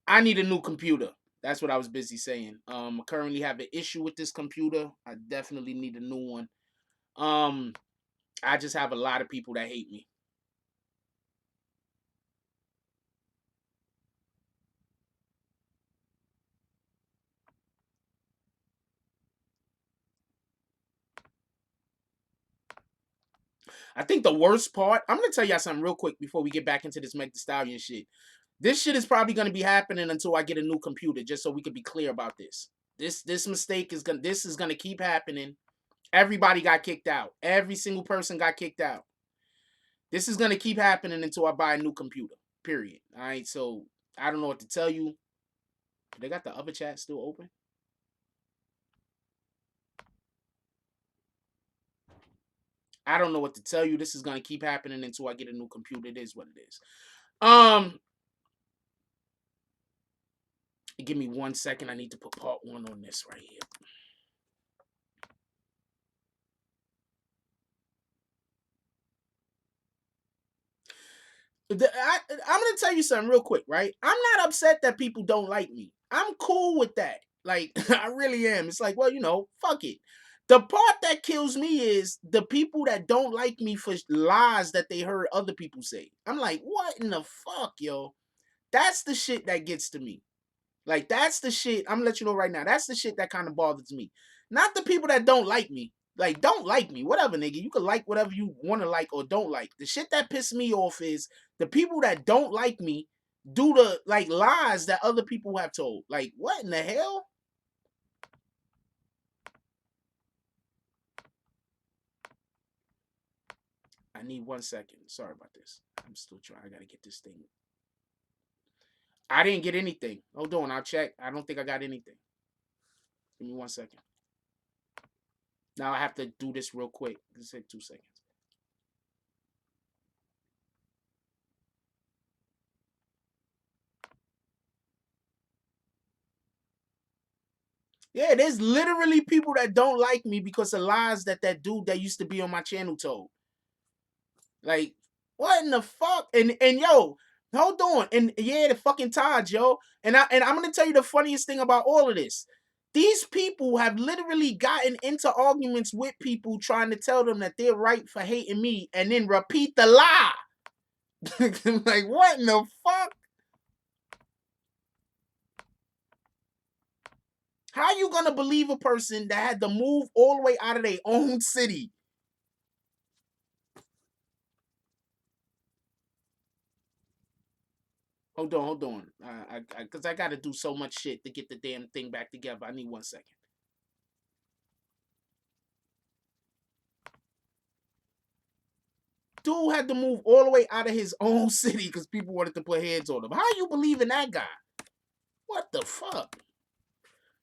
I need a new computer. That's what I was busy saying. I currently have an issue with this computer. I definitely need a new one. Um, I just have a lot of people that hate me. I think the worst part, I'm gonna tell y'all something real quick before we get back into this Meg The Stallion shit. This shit is probably gonna be happening until I get a new computer, just so we can be clear about this. This mistake is gonna keep happening. Everybody got kicked out. Every single person got kicked out. This is gonna keep happening until I buy a new computer. Period. All right. So I don't know what to tell you. They got the other chat still open. I don't know what to tell you. This is gonna keep happening until I get a new computer. It is what it is. Um, Give me 1 second. I need to put part one on this right here. I'm gonna tell you something real quick, right? I'm not upset that people don't like me. I'm cool with that. Like I really am. It's like, well, fuck it. The part that kills me is the people that don't like me for lies that they heard other people say. I'm like, what in the fuck, yo? That's the shit that gets to me. Like that's the shit. I'm gonna let you know right now. That's the shit that kind of bothers me. Not the people that don't like me. Like don't like me, whatever, nigga. You can like whatever you want to like or don't like. The shit that pisses me off is the people that don't like me do the like lies that other people have told. Like what in the hell? I need 1 second. Sorry about this. I'm still trying. I gotta get this thing. I didn't get anything. Hold on, I'll check. I don't think I got anything. Give me 1 second. Now I have to do this real quick. Let's take 2 seconds. Yeah, there's literally people that don't like me because of lies that dude that used to be on my channel told. Like, what in the fuck? And yo, hold on. And yeah, the fucking Taj, yo. And I'm gonna tell you the funniest thing about all of this. These people have literally gotten into arguments with people trying to tell them that they're right for hating me and then repeat the lie. Like, what in the fuck? How you gonna believe a person that had to move all the way out of their own city? Hold on. Because I got to do so much shit to get the damn thing back together. I need 1 second. Dude had to move all the way out of his own city because people wanted to put heads on him. How you believe in that guy? What the fuck?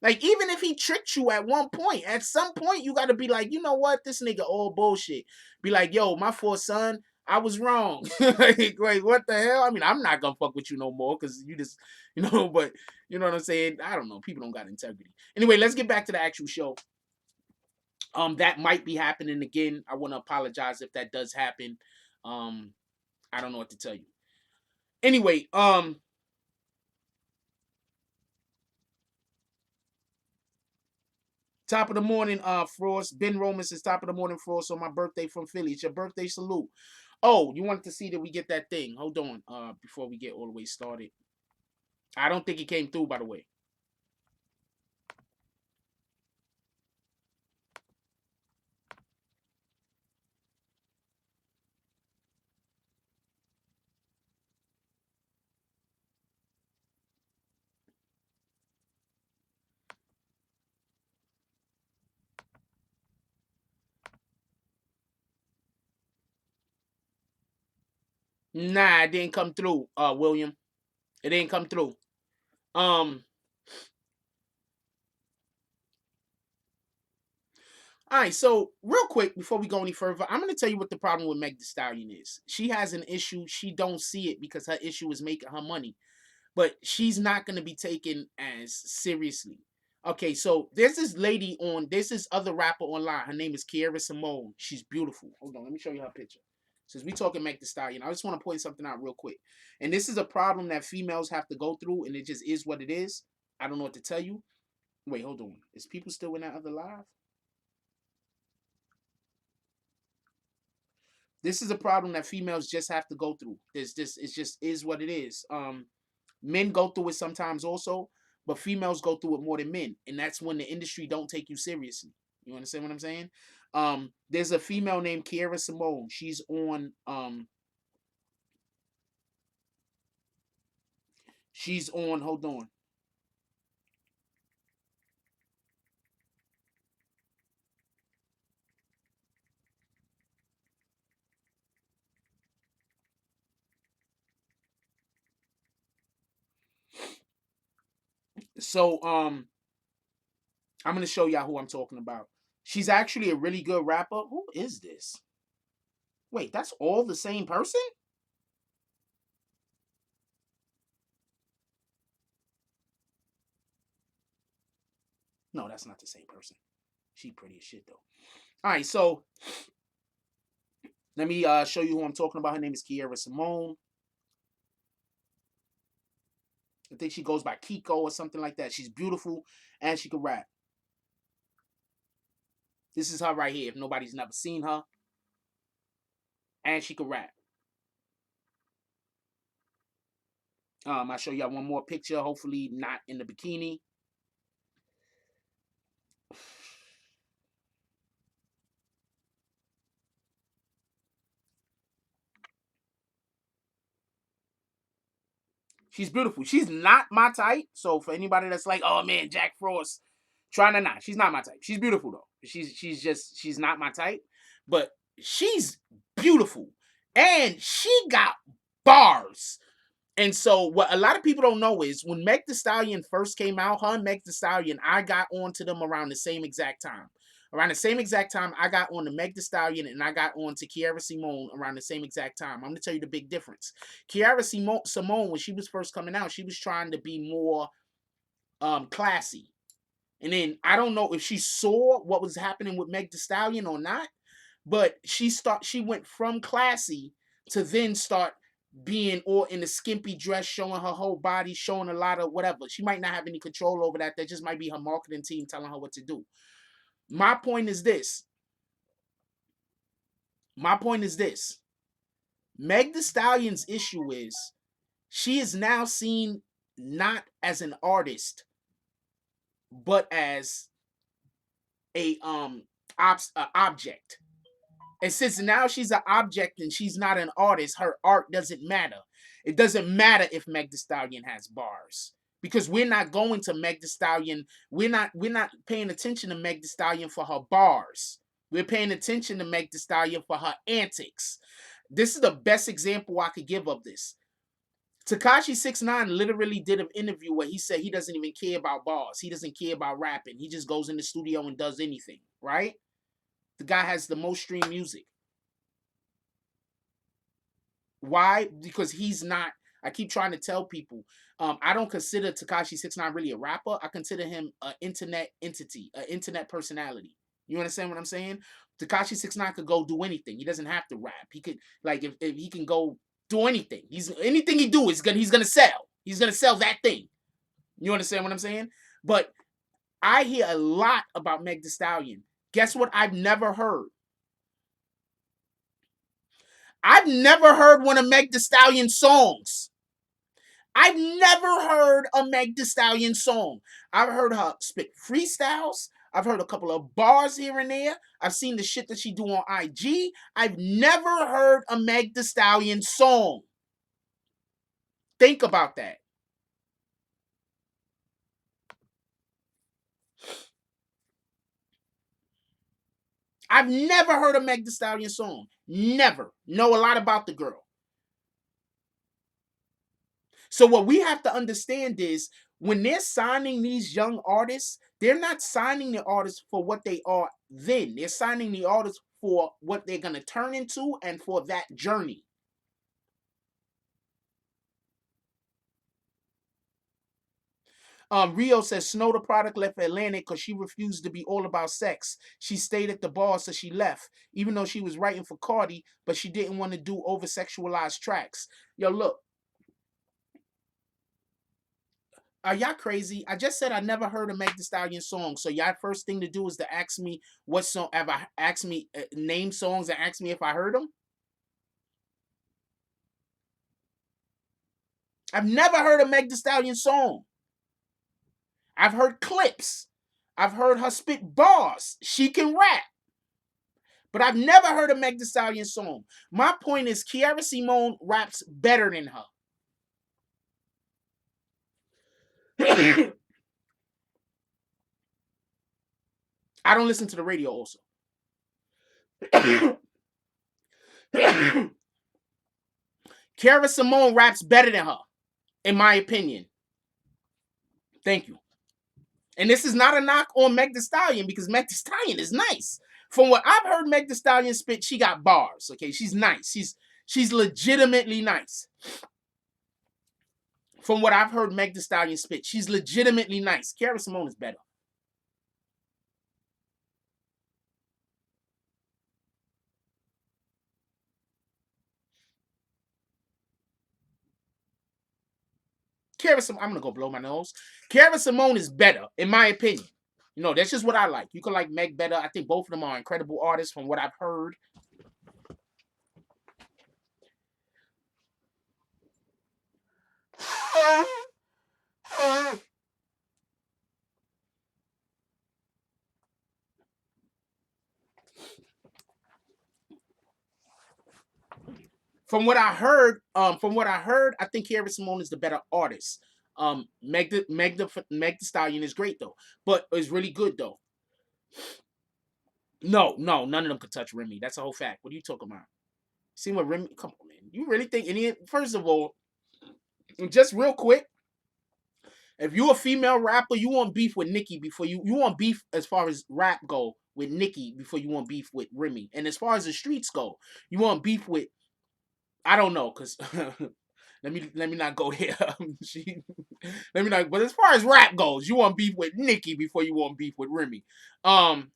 Like, even if he tricked you at one point, at some point, you got to be like, you know what? This nigga all bullshit. Be like, yo, my poor son, I was wrong. Like, what the hell? I mean, I'm not going to fuck with you no more because you just, but you know what I'm saying? I don't know. People don't got integrity. Anyway, let's get back to the actual show. That might be happening again. I want to apologize if that does happen. Um, I don't know what to tell you. Anyway, top of the morning, Frost. Ben Roman says top of the morning, Frost, on my birthday from Philly. It's your birthday salute. Oh, you wanted to see that we get that thing. Hold on, before we get all the way started. I don't think it came through, by the way. Nah, it didn't come through, William. It didn't come through. Um, all right, so real quick before we go any further, I'm gonna tell you what the problem with Meg The Stallion is. She has an issue. She don't see it because her issue is making her money, but she's not gonna be taken as seriously. Okay, so there's this other rapper online. Her name is Kiara Simone. She's beautiful. Hold on, let me show you her picture. Since we talking Meg The Stallion, I just want to point something out real quick. And this is a problem that females have to go through, and it just is what it is. I don't know what to tell you. Wait, hold on. Is people still in that other live? This is a problem that females just have to go through. This it just is what it is. Men go through it sometimes also, but females go through it more than men, and that's when the industry don't take you seriously. You understand what I'm saying? There's a female named Kiara Simone. She's on. Hold on. So I'm gonna show y'all who I'm talking about. She's actually a really good rapper. Who is this? Wait, that's all the same person? No, that's not the same person. She pretty as shit though. All right, so let me show you who I'm talking about. Her name is Kiara Simone. I think she goes by Kiko or something like that. She's beautiful and she can rap. This is her right here. If nobody's never seen her, and she can rap. I'll show y'all one more picture. Hopefully not in the bikini. She's beautiful. She's not my type. So for anybody that's like, oh man, Jack Frost, trying to not. She's not my type. She's beautiful though. She's not my type. But she's beautiful. And she got bars. And so what a lot of people don't know is when Meg The Stallion first came out, her and Meg The Stallion, I got onto them around the same exact time. Around the same exact time, I got on to Meg The Stallion and I got on to Kiara Simone around the same exact time. I'm going to tell you the big difference. Kiara Simone, when she was first coming out, she was trying to be more classy. And then I don't know if she saw what was happening with Meg The Stallion or not, but she went from classy to then start being all in a skimpy dress, showing her whole body, showing a lot of whatever. She might not have any control over that. That just might be her marketing team telling her what to do. My point is this. My point is this. Meg The Stallion's issue is she is now seen not as an artist, but as a object. And since now she's an object and she's not an artist, her art doesn't matter. It doesn't matter if Meg The Stallion has bars. Because we're not going to Meg The Stallion. We're not paying attention to Meg The Stallion for her bars. We're paying attention to Meg The Stallion for her antics. This is the best example I could give of this. Tekashi 6ix9ine literally did an interview where he said he doesn't even care about bars. He doesn't care about rapping. He just goes in the studio and does anything, right? The guy has the most streamed music. Why? Because he's not. I keep trying to tell people. I don't consider Tekashi 6ix9ine really a rapper. I consider him an internet entity, an internet personality. You understand what I'm saying? Tekashi 6ix9ine could go do anything. He doesn't have to rap. He could like if he can go do anything. Anything he do is he's gonna sell. He's gonna sell that thing. You understand what I'm saying? But I hear a lot about Meg The Stallion. Guess what? I've never heard. I've never heard one of Meg The Stallion songs. I've never heard a Meg The Stallion song. I've heard her spit freestyles. I've heard a couple of bars here and there. I've seen the shit that she do on IG. I've never heard a Meg The Stallion song. Think about that. I've never heard a Meg The Stallion song. Never. Know a lot about the girl. So what we have to understand is when they're signing these young artists, they're not signing the artists for what they are then. They're signing the artists for what they're going to turn into and for that journey. Rio says Snow the product left Atlantic because she refused to be all about sex. She stayed at the bar, so she left, even though she was writing for Cardi, but she didn't want to do over sexualized tracks. Yo, look, are y'all crazy? I just said I never heard a Meg The Stallion song. So y'all first thing to do is to ask me what song. Have I asked me name songs and ask me if I heard them? I've never heard a Meg The Stallion song. I've heard clips. I've heard her spit bars. She can rap. But I've never heard a Meg The Stallion song. My point is Kiara Simone raps better than her. I don't listen to the radio also. Kiara Simone raps better than her, in my opinion. Thank you. And this is not a knock on Meg The Stallion because Meg The Stallion is nice. From what I've heard Meg The Stallion spit, she got bars. Okay, she's nice. She's legitimately nice. From what I've heard Meg The Stallion spit, she's legitimately nice. Kiara Simone is better. Kiara Simone, I'm gonna go blow my nose. Kiara Simone is better, in my opinion. You know, that's just what I like. You can like Meg better. I think both of them are incredible artists from what I've heard. From what I heard, I think Kiara Simone is the better artist. Meg the Stallion is great though, but it's really good though. No, none of them could touch Remy. That's a whole fact. What are you talking about? See what Remy? Come on, man. You really think any? First of all, just real quick, if you a female rapper, you want beef with Nicki before you want beef as far as rap go with Nicki before you want beef with Remy. And as far as the streets go, you want beef with I don't know, cause let me not go there. Let me not. But as far as rap goes, you want beef with Nicki before you want beef with Remy. Um,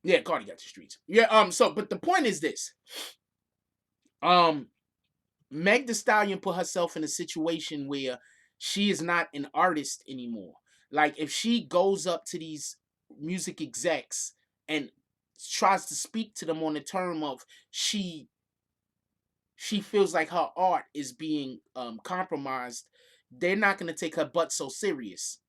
yeah, Cardi got the streets. Yeah. So, but the point is this. Um, Meg The Stallion put herself in a situation where she is not an artist anymore. Like if she goes up to these music execs and tries to speak to them on the term of she feels like her art is being compromised, they're not going to take her butt so serious.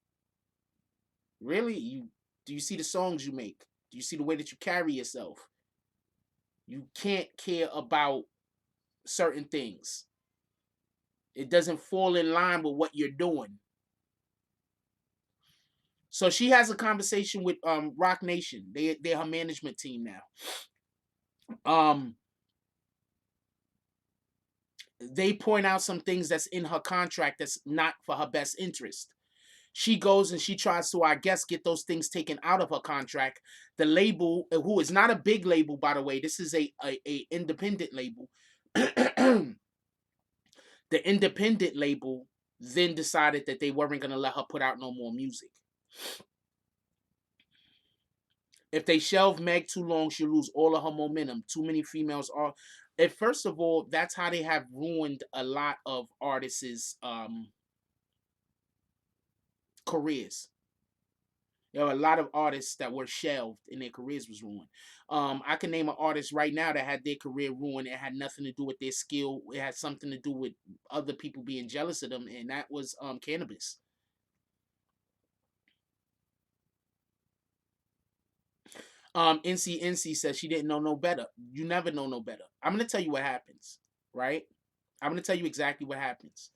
Really? Do you see the songs you make? Do you see the way that you carry yourself? You can't care about certain things. It doesn't fall in line with what you're doing. So she has a conversation with Rock Nation. They're her management team now. Um they point out some things that's in her contract that's not for her best interest. She goes and she tries to, I guess, get those things taken out of her contract. The label, who is not a big label, by the way, this is a independent label. The independent label then decided that they weren't going to let her put out no more music. If they shelve Meg too long, she'll lose all of her momentum. Too many females are. And first of all, that's how they have ruined a lot of artists' careers. There are a lot of artists that were shelved and their careers was ruined. I can name an artist right now that had their career ruined. It had nothing to do with their skill. It had something to do with other people being jealous of them, and that was Cannabis. NC says she didn't know no better. You never know no better. I'm gonna tell you what happens, right? I'm gonna tell you exactly what happens.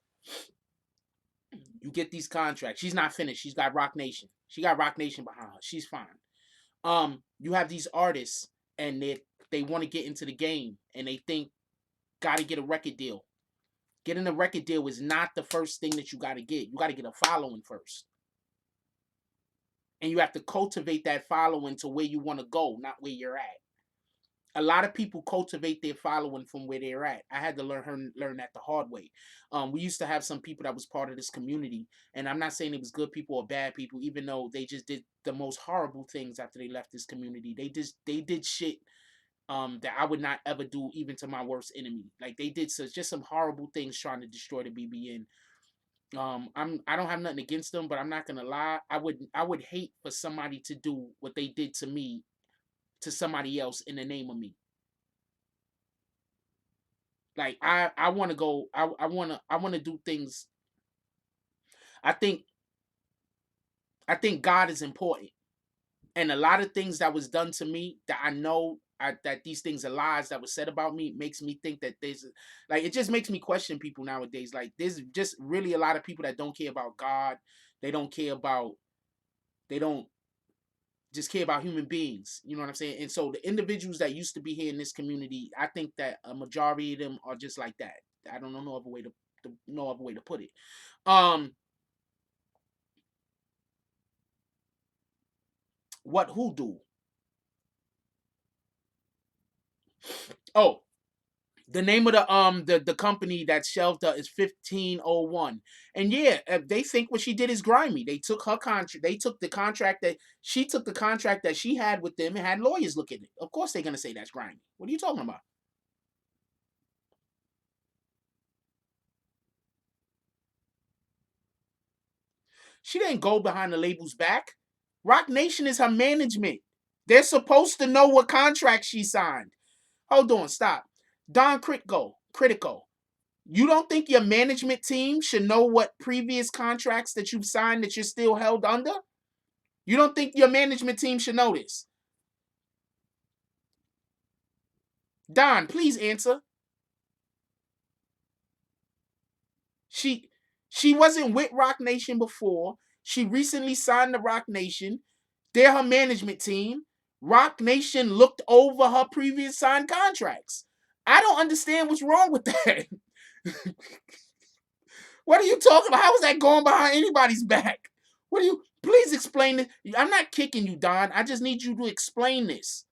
You get these contracts. She's not finished. She's got Rock Nation. She got Rock Nation behind her. She's fine. You have these artists and they want to get into the game and they think gotta get a record deal. Getting a record deal is not the first thing that you gotta get. You gotta get a following first. and you have to cultivate that following to where you want to go, not where you're at. A lot of people cultivate their following from where they're at. I had to learn that the hard way. We used to have some people that was part of this community, and I'm not saying it was good people or bad people, even though they just did the most horrible things after they left this community. They did shit that I would not ever do even to my worst enemy. Like they did just some horrible things trying to destroy the BBN. I don't have nothing against them, but I'm not gonna lie. I would hate for somebody to do what they did to me to somebody else in the name of me. Like I want to go. I want to do things. I think I think God is important, and a lot of things that was done to me that I know that these things are lies that were said about me makes me think that there's like it just makes me question people nowadays. Like there's just really a lot of people that don't care about God. They don't care about. They don't just care about human beings. You know what I'm saying? And so the individuals that used to be here in this community, I think that a majority of them are just like that. I don't know no other way to no other way to put it. Um, what who do? Oh, the name of the company that shelved her is 1501. And yeah, they think what she did is grimy. They took her contract. They took the contract that she took the contract that she had with them and had lawyers look at it. Of course, they're gonna say that's grimy. What are you talking about? She didn't go behind the label's back. Rock Nation is her management. They're supposed to know what contract she signed. Hold on, stop. Don Critical. You don't think your management team should know what previous contracts that you've signed that you're still held under? You don't think your management team should know this? Don, please answer. She she wasn't with Rock Nation before. She recently signed to Rock Nation. They're her management team. Rock Nation looked over her previous signed contracts. I don't understand what's wrong with that. What are you talking about? How is that going behind anybody's back? What do you please explain this? I'm not kicking you, Don. I just need you to explain this.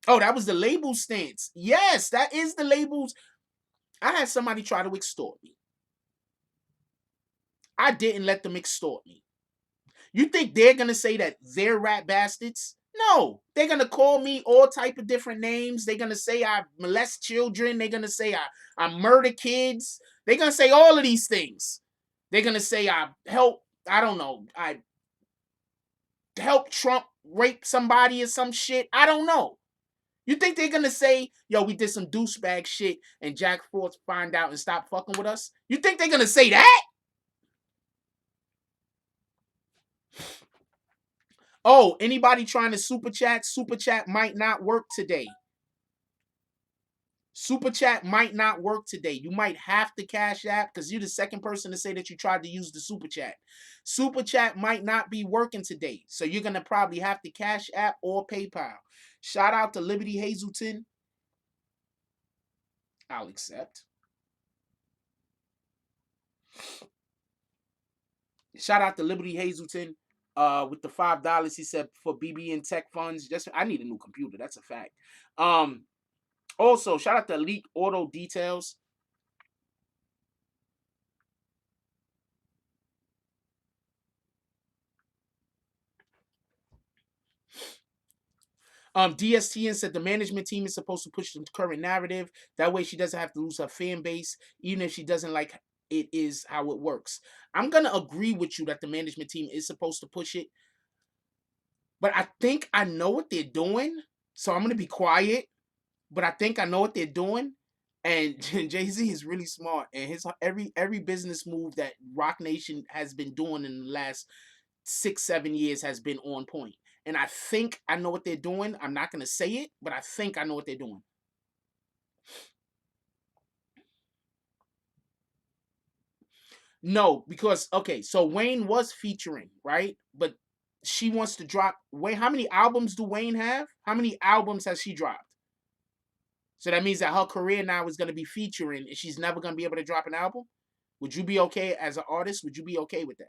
Oh, that was the label stance. Yes, that is the labels. I had somebody try to extort me. I didn't let them extort me. You think they're gonna say that they're rat bastards? No, they're gonna call me all type of different names. They're gonna say I molest children. They're gonna say I murder kids. They're gonna say all of these things. They're gonna say I help. I don't know. I help Trump rape somebody or some shit. I don't know. You think they're gonna say, yo, we did some douchebag shit and Jack Frost find out and stop fucking with us? You think they're gonna say that? Oh, anybody trying to super chat might not work today. Super chat might not work today. You might have to cash app because you're the second person to say that you tried to use the super chat. Super chat might not be working today. So you're gonna probably have to cash app or PayPal. Shout out to Liberty Hazelton. I'll accept. Shout out to Liberty Hazelton. With the $5 he said for BBN Tech funds. Just I need a new computer. That's a fact. Um, also shout out to Elite Auto Details. DSTN said the management team is supposed to push the current narrative. That way she doesn't have to lose her fan base, even if she doesn't like it is how it works. I'm gonna agree with you that the management team is supposed to push it, but I think I know what they're doing, so I'm gonna be quiet. But I think I know what they're doing. And Jay-Z is really smart, and his every business move that Rock Nation has been doing in the last 6-7 years has been on point. And I think I know what they're doing. I'm not gonna say it, but I think I know what they're doing. No, because okay, so Wayne was featuring, right? But she wants to drop Wayne. How many albums do Wayne have? How many albums has she dropped? So that means that her career now is going to be featuring and she's never going to be able to drop an album. Would you be okay as an artist? Would you be okay with that?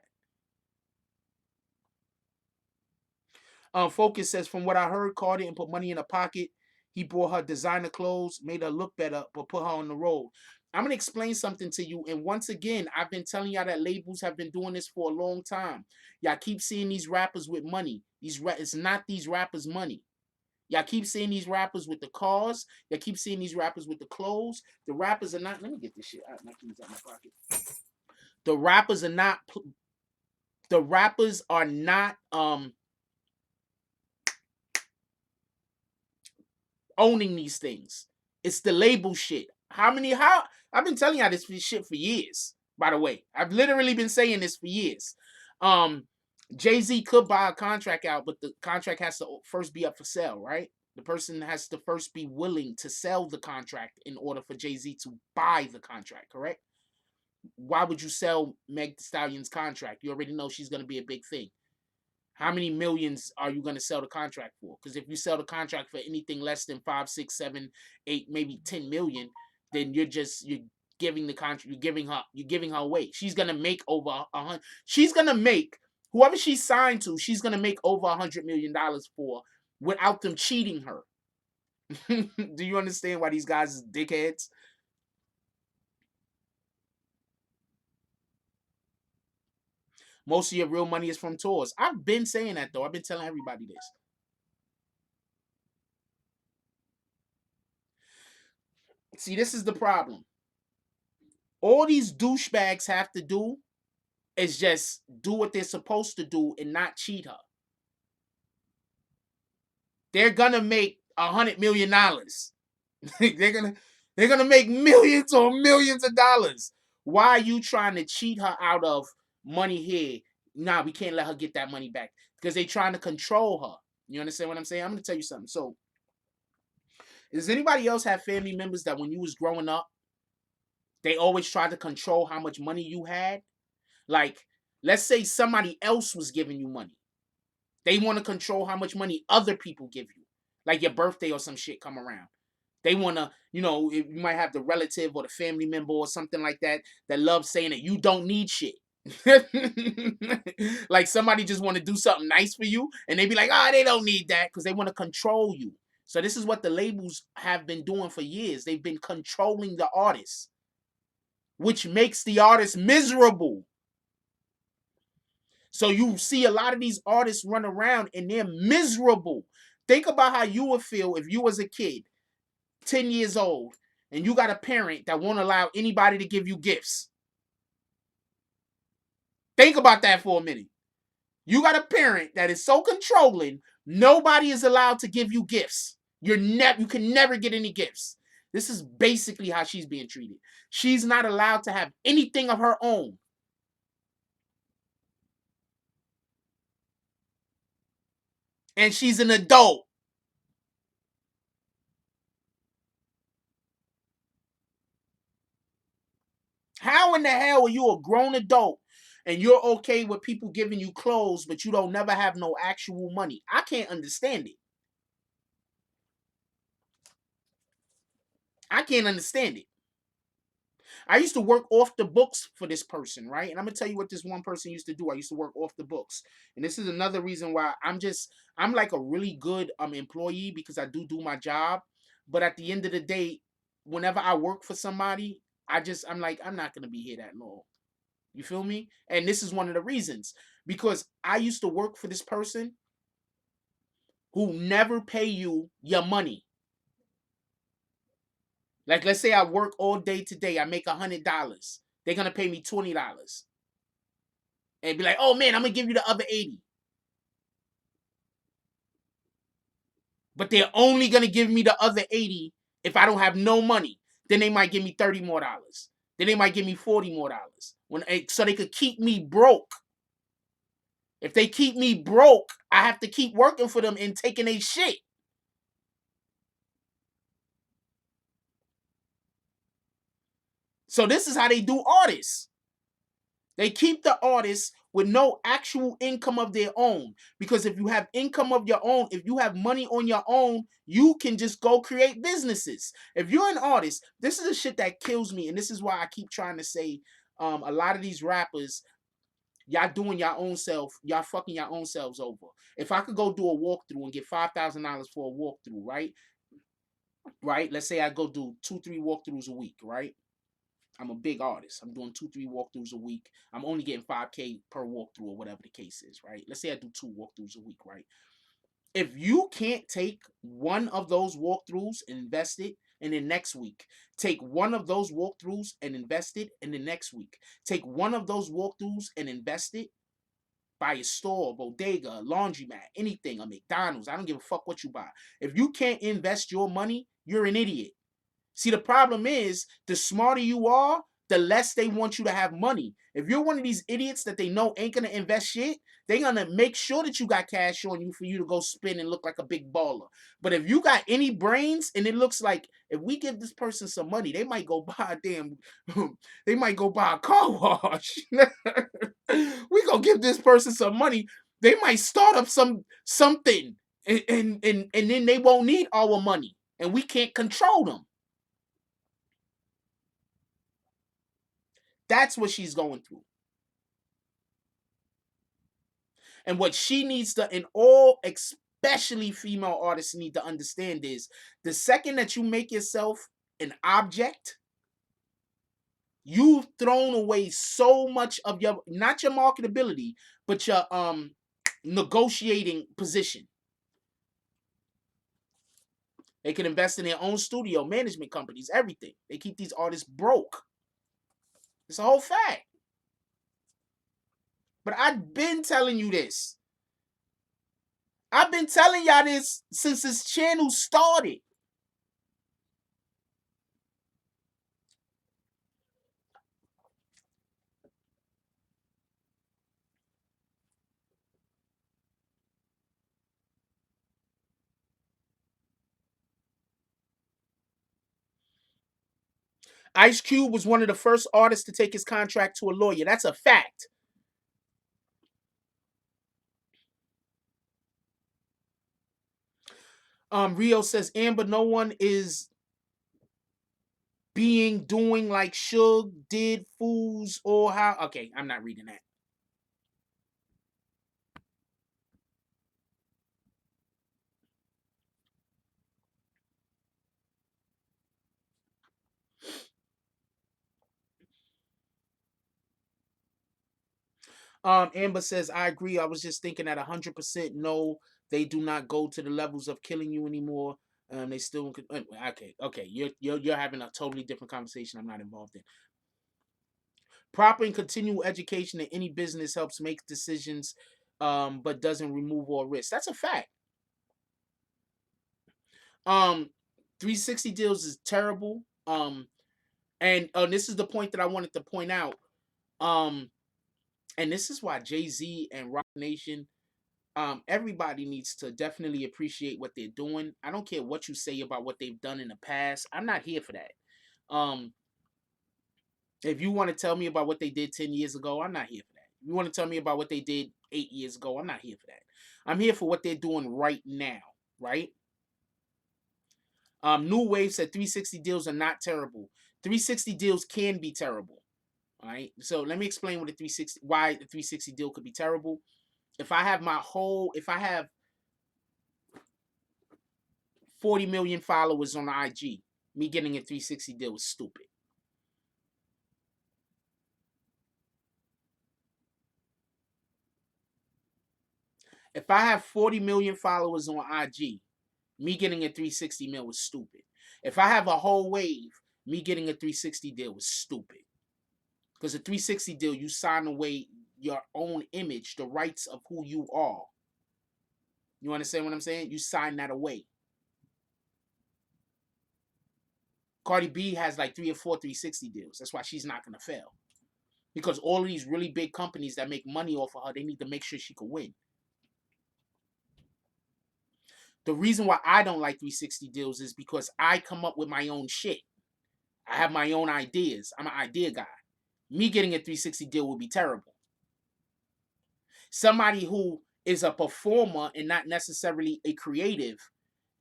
Focus says, from what I heard, Carter didn't put money in her pocket. He bought her designer clothes, made her look better, but put her on the road. I'm gonna explain something to you. And once again, I've been telling y'all that labels have been doing this for a long time. Y'all keep seeing these rappers with money. It's not these rappers' money. Y'all keep seeing these rappers with the cars. Y'all keep seeing these rappers with the clothes. The rappers are not. Let me get this shit out. My keys out my pocket. The rappers are not. The rappers are not. Owning these things. It's the label shit. How I've been telling y'all this shit for years, by the way. I've literally been saying this for years. Jay-Z could buy a contract out, but the contract has to first be up for sale, right? The person has to first be willing to sell the contract in order for Jay-Z to buy the contract, correct? Why would you sell Meg The Stallion's contract? You already know she's going to be a big thing. How many millions are you going to sell the contract for? Because if you sell the contract for anything less than 5, 6, 7, 8, maybe 10 million, then you're giving the contract, you're giving her away. She's gonna make over 100. She's gonna make whoever she's signed to. She's gonna make over $100 million for without them cheating her. Do you understand why these guys are dickheads? Most of your real money is from tours. I've been saying that though. I've been telling everybody this. See, this is the problem. All these douchebags have to do is just do what they're supposed to do and not cheat her. They're gonna make $100 million. they're gonna make millions or millions of dollars. Why are you trying to cheat her out of money here? Nah, we can't let her get that money back because they're trying to control her. You understand what I'm saying? I'm gonna tell you something. So, does anybody else have family members that when you was growing up, they always tried to control how much money you had? Like, let's say somebody else was giving you money. They want to control how much money other people give you. Like your birthday or some shit come around. They want to, you might have the relative or the family member or something like that that loves saying that you don't need shit. Like somebody just want to do something nice for you and they be like, they don't need that because they want to control you. So this is what the labels have been doing for years. They've been controlling the artists, which makes the artist miserable. So you see a lot of these artists run around and they're miserable. Think about how you would feel if you was a kid, 10 years old, and you got a parent that won't allow anybody to give you gifts. Think about that for a minute. You got a parent that is so controlling, nobody is allowed to give you gifts. You can never get any gifts. This is basically how she's being treated. She's not allowed to have anything of her own. And she's an adult. How in the hell are you a grown adult and you're okay with people giving you clothes, but you don't never have no actual money? I can't understand it. I can't understand it. I used to work off the books for this person, right? And I'm gonna tell you what this one person used to do. I used to work off the books, and this is another reason why I'm like a really good employee because I do my job. But at the end of the day, whenever I work for somebody, I'm like I'm not gonna be here that long. You feel me? And this is one of the reasons because I used to work for this person who never pay you your money. Like let's say I work all day today, I make $100. They're gonna pay me $20 and be like, "Oh man, I'm gonna give you the other 80." But they're only gonna give me the other 80 if I don't have no money. Then they might give me $30 more. Then they might give me $40 more so they could keep me broke. If they keep me broke, I have to keep working for them and taking a shit. So this is how they do artists. They keep the artists with no actual income of their own. Because if you have income of your own, if you have money on your own, you can just go create businesses. If you're an artist, this is the shit that kills me. And this is why I keep trying to say a lot of these rappers, y'all doing your own self, y'all fucking your own selves over. If I could go do a walkthrough and get $5,000 for a walkthrough, right? Right? Let's say I go do 2, 3 walkthroughs a week, right? I'm a big artist. I'm doing 2, 3 walkthroughs a week. I'm only getting 5K per walkthrough or whatever the case is, right? Let's say I do 2 walkthroughs a week, right? If you can't take one of those walkthroughs and invest it in the next week, take one of those walkthroughs and invest it in the next week, take one of those walkthroughs and invest it, buy a store, a bodega, a laundromat, anything, a McDonald's. I don't give a fuck what you buy. If you can't invest your money, you're an idiot. See, the problem is, the smarter you are, the less they want you to have money. If you're one of these idiots that they know ain't gonna invest shit, they're gonna make sure that you got cash on you for you to go spin and look like a big baller. But if you got any brains, and it looks like if we give this person some money, they might go buy a damn, they might go buy a car wash. We gonna give this person some money, they might start up something, and then they won't need our money, and we can't control them. That's what she's going through. And what she needs to, and all especially female artists need to understand is, the second that you make yourself an object, you've thrown away so much of your, not your marketability, but your negotiating position. They can invest in their own studio, management companies, everything. They keep these artists broke. It's a whole fact. But I've been telling you this. I've been telling y'all this since this channel started. Ice Cube was one of the first artists to take his contract to a lawyer. That's a fact. Rio says, Amber, no one is doing like Suge did, fools or how. Okay, I'm not reading that. Amber says, I agree. I was just thinking that 100% no, they do not go to the levels of killing you anymore. They still okay. You're having a totally different conversation. I'm not involved in. Proper and continual education in any business helps make decisions, but doesn't remove all risk. That's a fact. Um, 360 deals is terrible. And this is the point that I wanted to point out. Um, and this is why Jay-Z and Roc Nation, everybody needs to definitely appreciate what they're doing. I don't care what you say about what they've done in the past. I'm not here for that. If you want to tell me about what they did 10 years ago, I'm not here for that. If you want to tell me about what they did 8 years ago, I'm not here for that. I'm here for what they're doing right now, right? New Wave said 360 deals are not terrible. 360 deals can be terrible. All right. So let me explain what why the 360 deal could be terrible. If I have 40 million followers on IG, me getting a 360 deal is stupid. If I have 40 million followers on IG, me getting a 360 mil is stupid. If I have a whole wave, me getting a 360 deal is stupid. Because a 360 deal, you sign away your own image, the rights of who you are. You understand what I'm saying? You sign that away. Cardi B has like 3 or 4 360 deals. That's why she's not going to fail. Because all of these really big companies that make money off of her, they need to make sure she can win. The reason why I don't like 360 deals is because I come up with my own shit. I have my own ideas. I'm an idea guy. Me getting a 360 deal would be terrible. Somebody who is a performer and not necessarily a creative,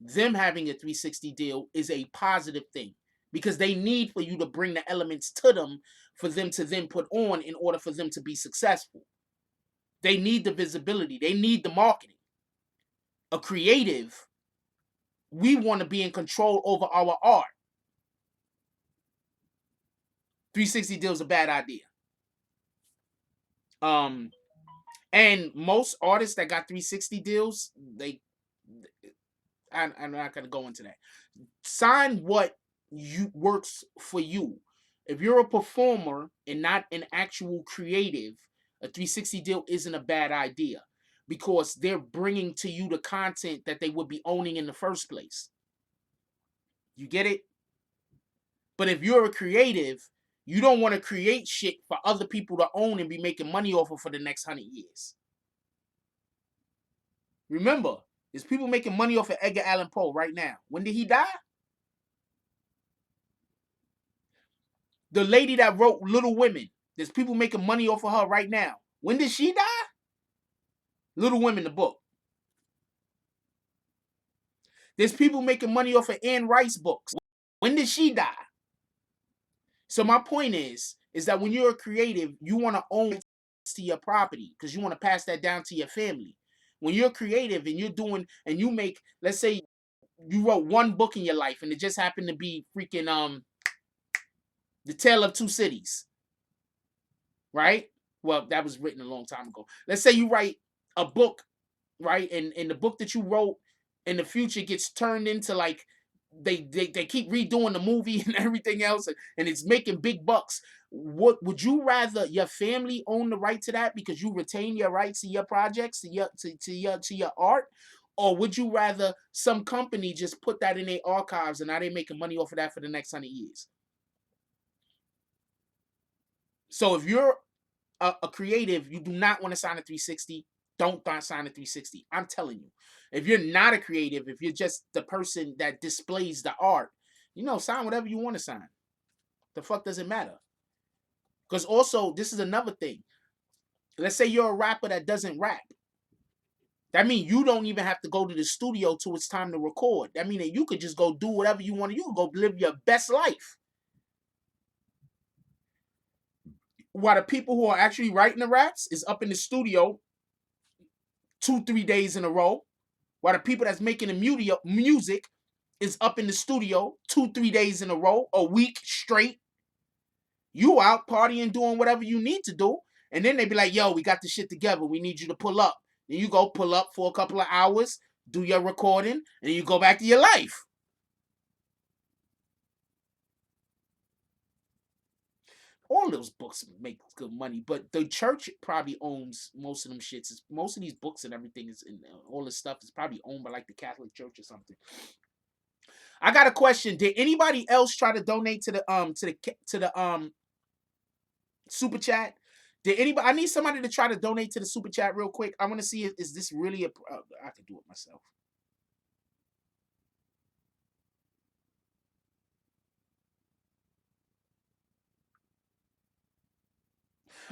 them having a 360 deal is a positive thing because they need for you to bring the elements to them for them to then put on in order for them to be successful. They need the visibility, they need the marketing. A creative, we want to be in control over our art. 360 deal is a bad idea. And most artists that got 360 deals, I'm not gonna go into that. Sign what you works for you. If you're a performer and not an actual creative, a 360 deal isn't a bad idea because they're bringing to you the content that they would be owning in the first place. You get it? But if you're a creative, you don't want to create shit for other people to own and be making money off of for the next 100 years. Remember, there's people making money off of Edgar Allan Poe right now. When did he die? The lady that wrote Little Women, there's people making money off of her right now. When did she die? Little Women, the book. There's people making money off of N.O.R.E books. When did she die? So my point is that when you're a creative, you want to own to your property because you want to pass that down to your family. When you're creative and you're doing and you make, let's say you wrote one book in your life and it just happened to be freaking The Tale of Two Cities, right? Well, that was written a long time ago. Let's say you write a book, right? And the book that you wrote in the future gets turned into like they keep redoing the movie and everything else, and it's making big bucks. What would you rather your family own the right to that because you retain your rights to your projects, to your art? Or would you rather some company just put that in their archives and now they're making money off of that for the next 100 years? So if you're a creative, you do not want to sign a 360. Don't sign a 360. I'm telling you. If you're not a creative, if you're just the person that displays the art, sign whatever you want to sign. The fuck does it matter? Because also, this is another thing. Let's say you're a rapper that doesn't rap. That means you don't even have to go to the studio till it's time to record. That means that you could just go do whatever you want to. You could go live your best life. While the people who are actually writing the raps is up in the studio 2-3 days in a row. While the people that's making the music is up in the studio 2-3 days in a row, a week straight. You out partying, doing whatever you need to do. And then they be like, yo, we got this shit together. We need you to pull up. Then you go pull up for a couple of hours, do your recording, and then you go back to your life. All those books make good money, but the church probably owns most of them shits. Most of these books and everything is in all this stuff is probably owned by like the Catholic Church or something. I got a question. Did anybody else try to donate to the super chat? Did anybody? I need somebody to try to donate to the super chat real quick. I want to see is this really a? I can do it myself.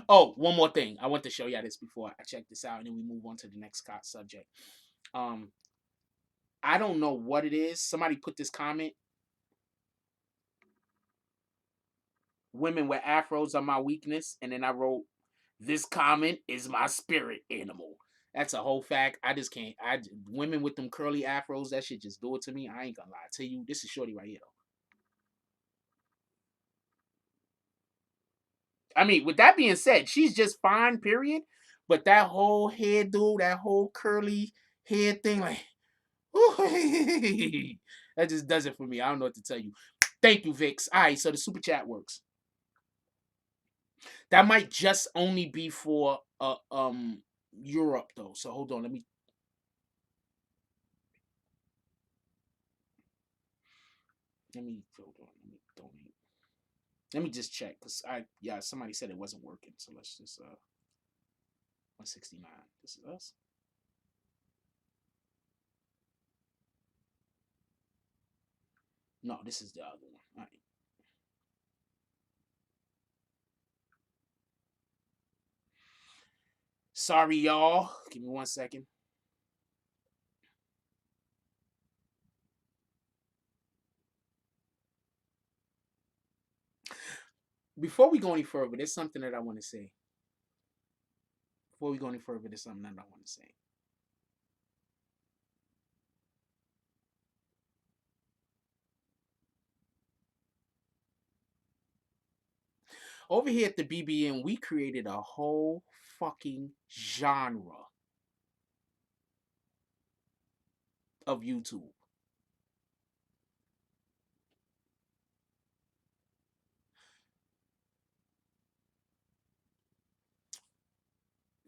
Oh, one more thing. I want to show y'all this before I check this out, and then we move on to the next subject. I don't know what it is. Somebody put this comment. Women with afros are my weakness, and then I wrote, "This comment is my spirit animal." That's a whole fact. I just can't. Women with them curly afros, that shit just do it to me. I ain't gonna lie to you. This is Shorty right here, though. I mean, with that being said, she's just fine, period. But that whole hairdo, that whole curly hair thing, like, that just does it for me. I don't know what to tell you. Thank you, Vix. All right, so the super chat works. That might just only be for Europe though. So hold on, let me hold on, let me donate. Let me just check because somebody said it wasn't working. So let's just 169. This is us. No, this is the other one. All right. Sorry, y'all. Give me 1 second. Before we go any further, there's something that I want to say. Before we go any further, there's something that I want to say. Over here at the BBN, we created a whole fucking genre of YouTube.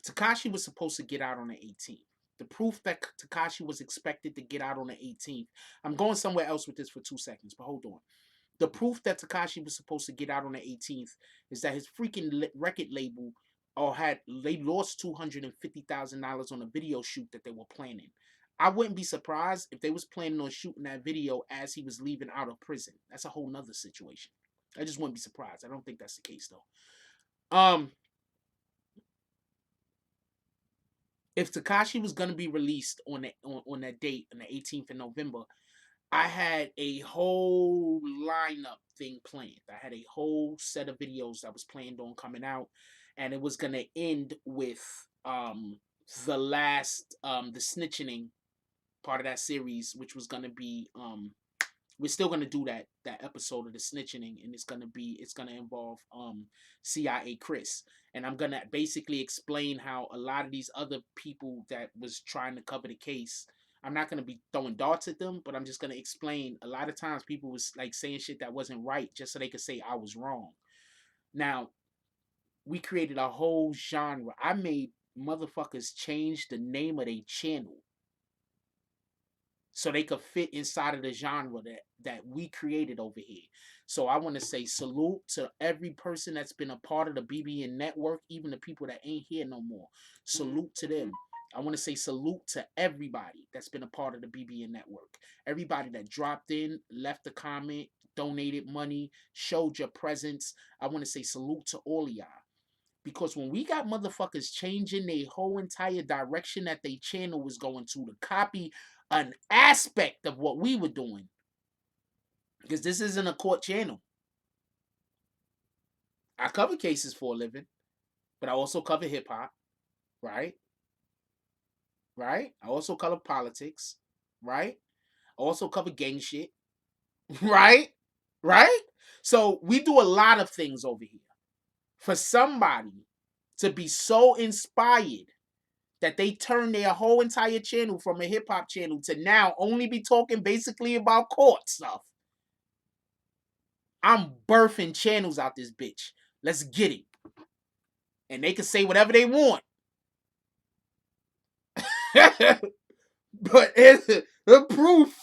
Takashi was supposed to get out on the 18th. The proof that Takashi was expected to get out on the 18th. I'm going somewhere else with this for 2 seconds, but hold on. The proof that Takashi was supposed to get out on the 18th is that his freaking record label they lost $250,000 on a video shoot that they were planning. I wouldn't be surprised if they was planning on shooting that video as he was leaving out of prison. That's a whole nother situation. I just wouldn't be surprised. I don't think that's the case though. If Takashi was gonna be released on that date on the 18th of November, I had a whole lineup thing planned. I had a whole set of videos that was planned on coming out, and it was gonna end with the last the snitching part of that series, which was gonna be we're still gonna do that episode of the snitching, and it's gonna involve CIA Chris, and I'm gonna basically explain how a lot of these other people that was trying to cover the case. I'm not gonna be throwing darts at them, but I'm just gonna explain. A lot of times people was like saying shit that wasn't right just so they could say I was wrong. Now we created a whole genre. I made motherfuckers change the name of their channel so they could fit inside of the genre that we created over here. So I want to say salute to every person that's been a part of the BBN network, even the people that ain't here no more. Salute to them. I want to say salute to everybody that's been a part of the BBN network. Everybody that dropped in, left a comment, donated money, showed your presence. I want to say salute to all of y'all. Because when we got motherfuckers changing their whole entire direction that their channel was going to copy an aspect of what we were doing, because this isn't a court channel. I cover cases for a living, but I also cover hip hop, right? Right? I also cover politics, right? I also cover gang shit, right? Right? So we do a lot of things over here. For somebody to be so inspired that they turn their whole entire channel from a hip hop channel to now only be talking basically about court stuff. I'm birthing channels out this bitch. Let's get it. And they can say whatever they want. But it's the proof.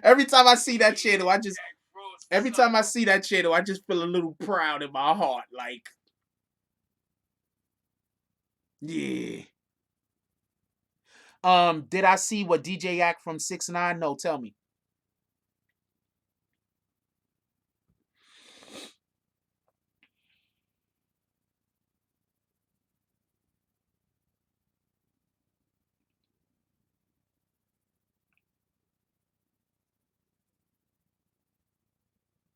Every time I see that channel, I just feel a little proud in my heart. Like, yeah. Did I see what DJ Act from 6ix9ine? No, tell me.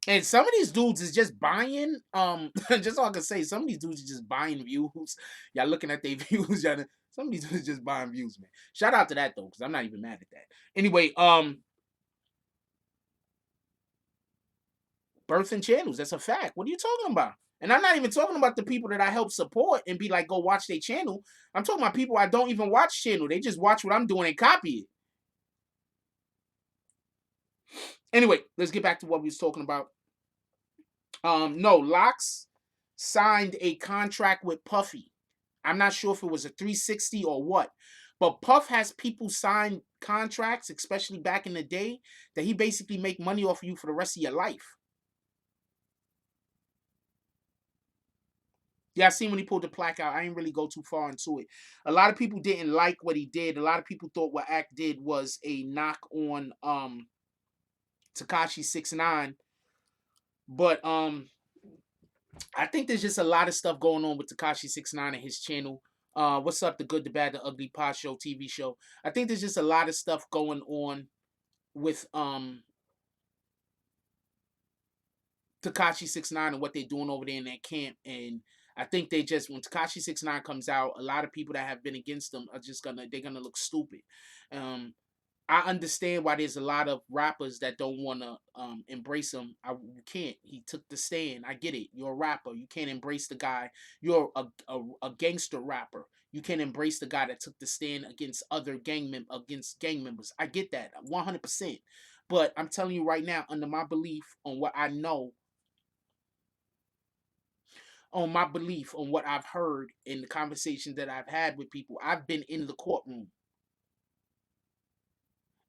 And some of these dudes is just buying, just all I can say, some of these dudes are just buying views. Y'all looking at their views, some of these dudes just buying views, man. Shout out to that though, because I'm not even mad at that. Anyway, birthing channels, that's a fact. What are you talking about? And I'm not even talking about the people that I help support and be like, go watch their channel. I'm talking about people I don't even watch channel. They just watch what I'm doing and copy it. Anyway, let's get back to what we was talking about. No, Locks signed a contract with Puffy. I'm not sure if it was a 360 or what, but Puff has people sign contracts, especially back in the day, that he basically make money off of you for the rest of your life. Yeah, I seen when he pulled the plaque out. I didn't really go too far into it. A lot of people didn't like what he did. A lot of people thought what Act did was a knock on Tekashi 6ix9ine. But I think there's just a lot of stuff going on with Tekashi 6ix9ine and his channel. What's up? The Good, the Bad, the Ugly Pod Show TV show. I think there's just a lot of stuff going on with Tekashi 6ix9ine and what they're doing over there in that camp. And I think they just, when Tekashi 6ix9ine comes out, a lot of people that have been against them are just they're gonna look stupid. Um, I understand why there's a lot of rappers that don't want to embrace him. You can't. He took the stand. I get it. You're a rapper. You can't embrace the guy. You're a gangster rapper. You can't embrace the guy that took the stand against other against gang members. I get that 100%. But I'm telling you right now, under my belief on what I know, on my belief on what I've heard in the conversations that I've had with people, I've been in the courtroom.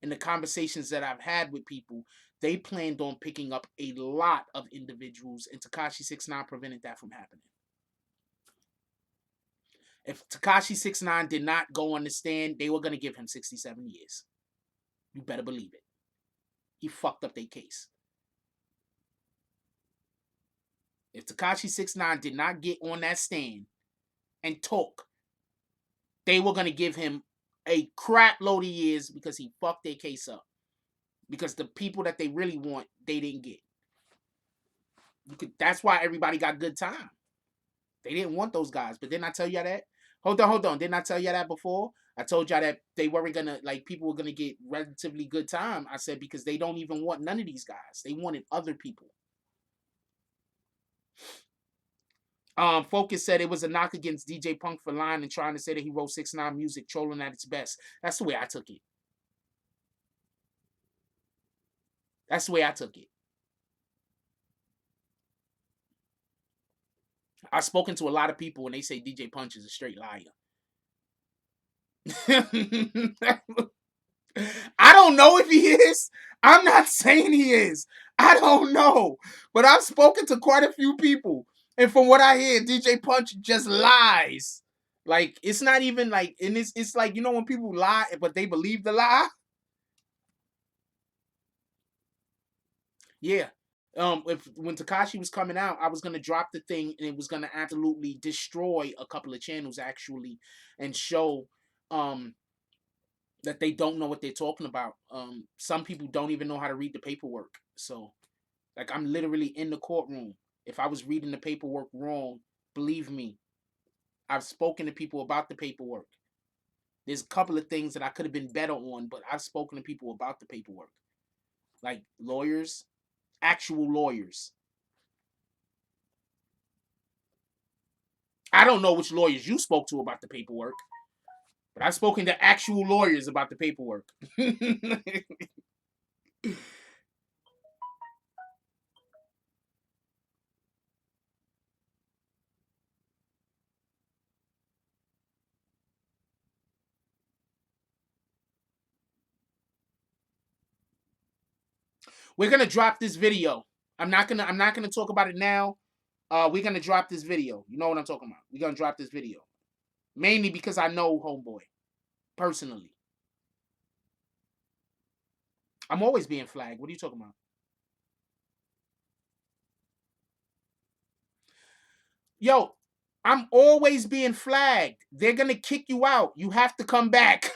In the conversations that I've had with people, they planned on picking up a lot of individuals, and Tekashi 6ix9ine prevented that from happening. If Tekashi 6ix9ine did not go on the stand, they were going to give him 67 years. You better believe it. He fucked up their case. If Tekashi 6ix9ine did not get on that stand and talk, they were going to give him a crap load of years because he fucked their case up. Because the people that they really want, they didn't get. That's why everybody got good time. They didn't want those guys. But didn't I tell y'all that? Hold on. Didn't I tell y'all that before? I told y'all that they weren't gonna, like, people were gonna get relatively good time. I said because they don't even want none of these guys. They wanted other people. Focus said it was a knock against DJ Punk for lying and trying to say that he wrote 6ix9ine music, trolling at its best. That's the way I took it. That's the way I took it. I've spoken to a lot of people and they say DJ Punch is a straight liar. I don't know if he is. I'm not saying he is. I don't know. But I've spoken to quite a few people. And from what I hear, DJ Punch just lies. Like, it's not even like, and it's like, you know, when people lie, but they believe the lie? Yeah. When Tekashi was coming out, I was gonna drop the thing and it was gonna absolutely destroy a couple of channels actually and show that they don't know what they're talking about. Some people don't even know how to read the paperwork. So, like, I'm literally in the courtroom. If I was reading the paperwork wrong, believe me, I've spoken to people about the paperwork. There's a couple of things that I could have been better on, but I've spoken to people about the paperwork. Like lawyers, actual lawyers. I don't know which lawyers you spoke to about the paperwork, but I've spoken to actual lawyers about the paperwork. We're gonna drop this video. I'm not gonna talk about it now. We're gonna drop this video. You know what I'm talking about. We're gonna drop this video. Mainly because I know Homeboy. Personally. I'm always being flagged. What are you talking about? Yo, I'm always being flagged. They're gonna kick you out. You have to come back.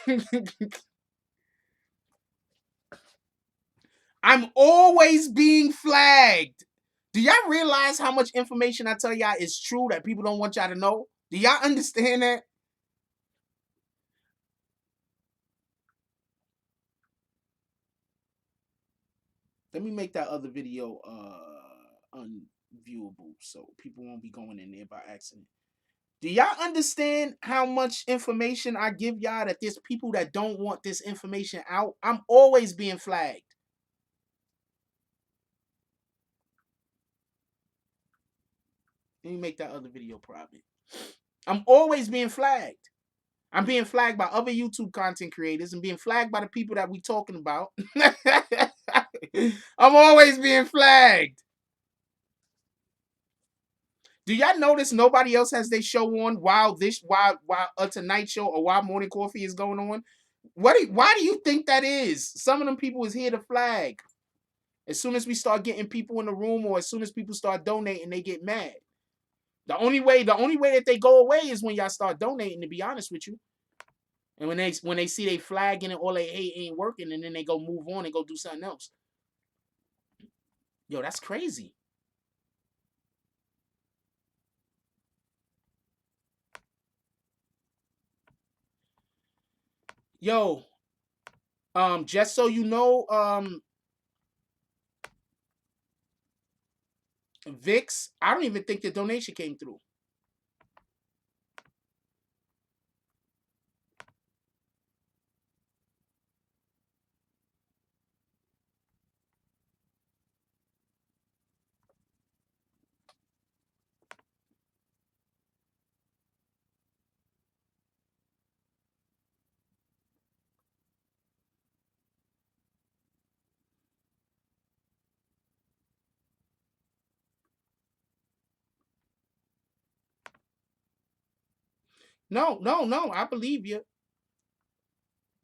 I'm always being flagged. Do y'all realize how much information I tell y'all is true that people don't want y'all to know? Do y'all understand that? Let me make that other video unviewable so people won't be going in there by accident. Do y'all understand how much information I give y'all that there's people that don't want this information out? I'm always being flagged. Let me make that other video private. I'm always being flagged. I'm being flagged by other YouTube content creators and being flagged by the people that we talking about. I'm always being flagged. Do y'all notice nobody else has their show on while a Tonight Show or while Morning Coffee is going on? Why do you think that is? Some of them people is here to flag. As soon as we start getting people in the room or as soon as people start donating, they get mad. The only way that they go away is when y'all start donating, to be honest with you. And when they see they flagging and all they hate ain't working, and then they go move on and go do something else. Yo, that's crazy. Yo, just so you know, VIX, I don't even think the donation came through. No, no, no. I believe you.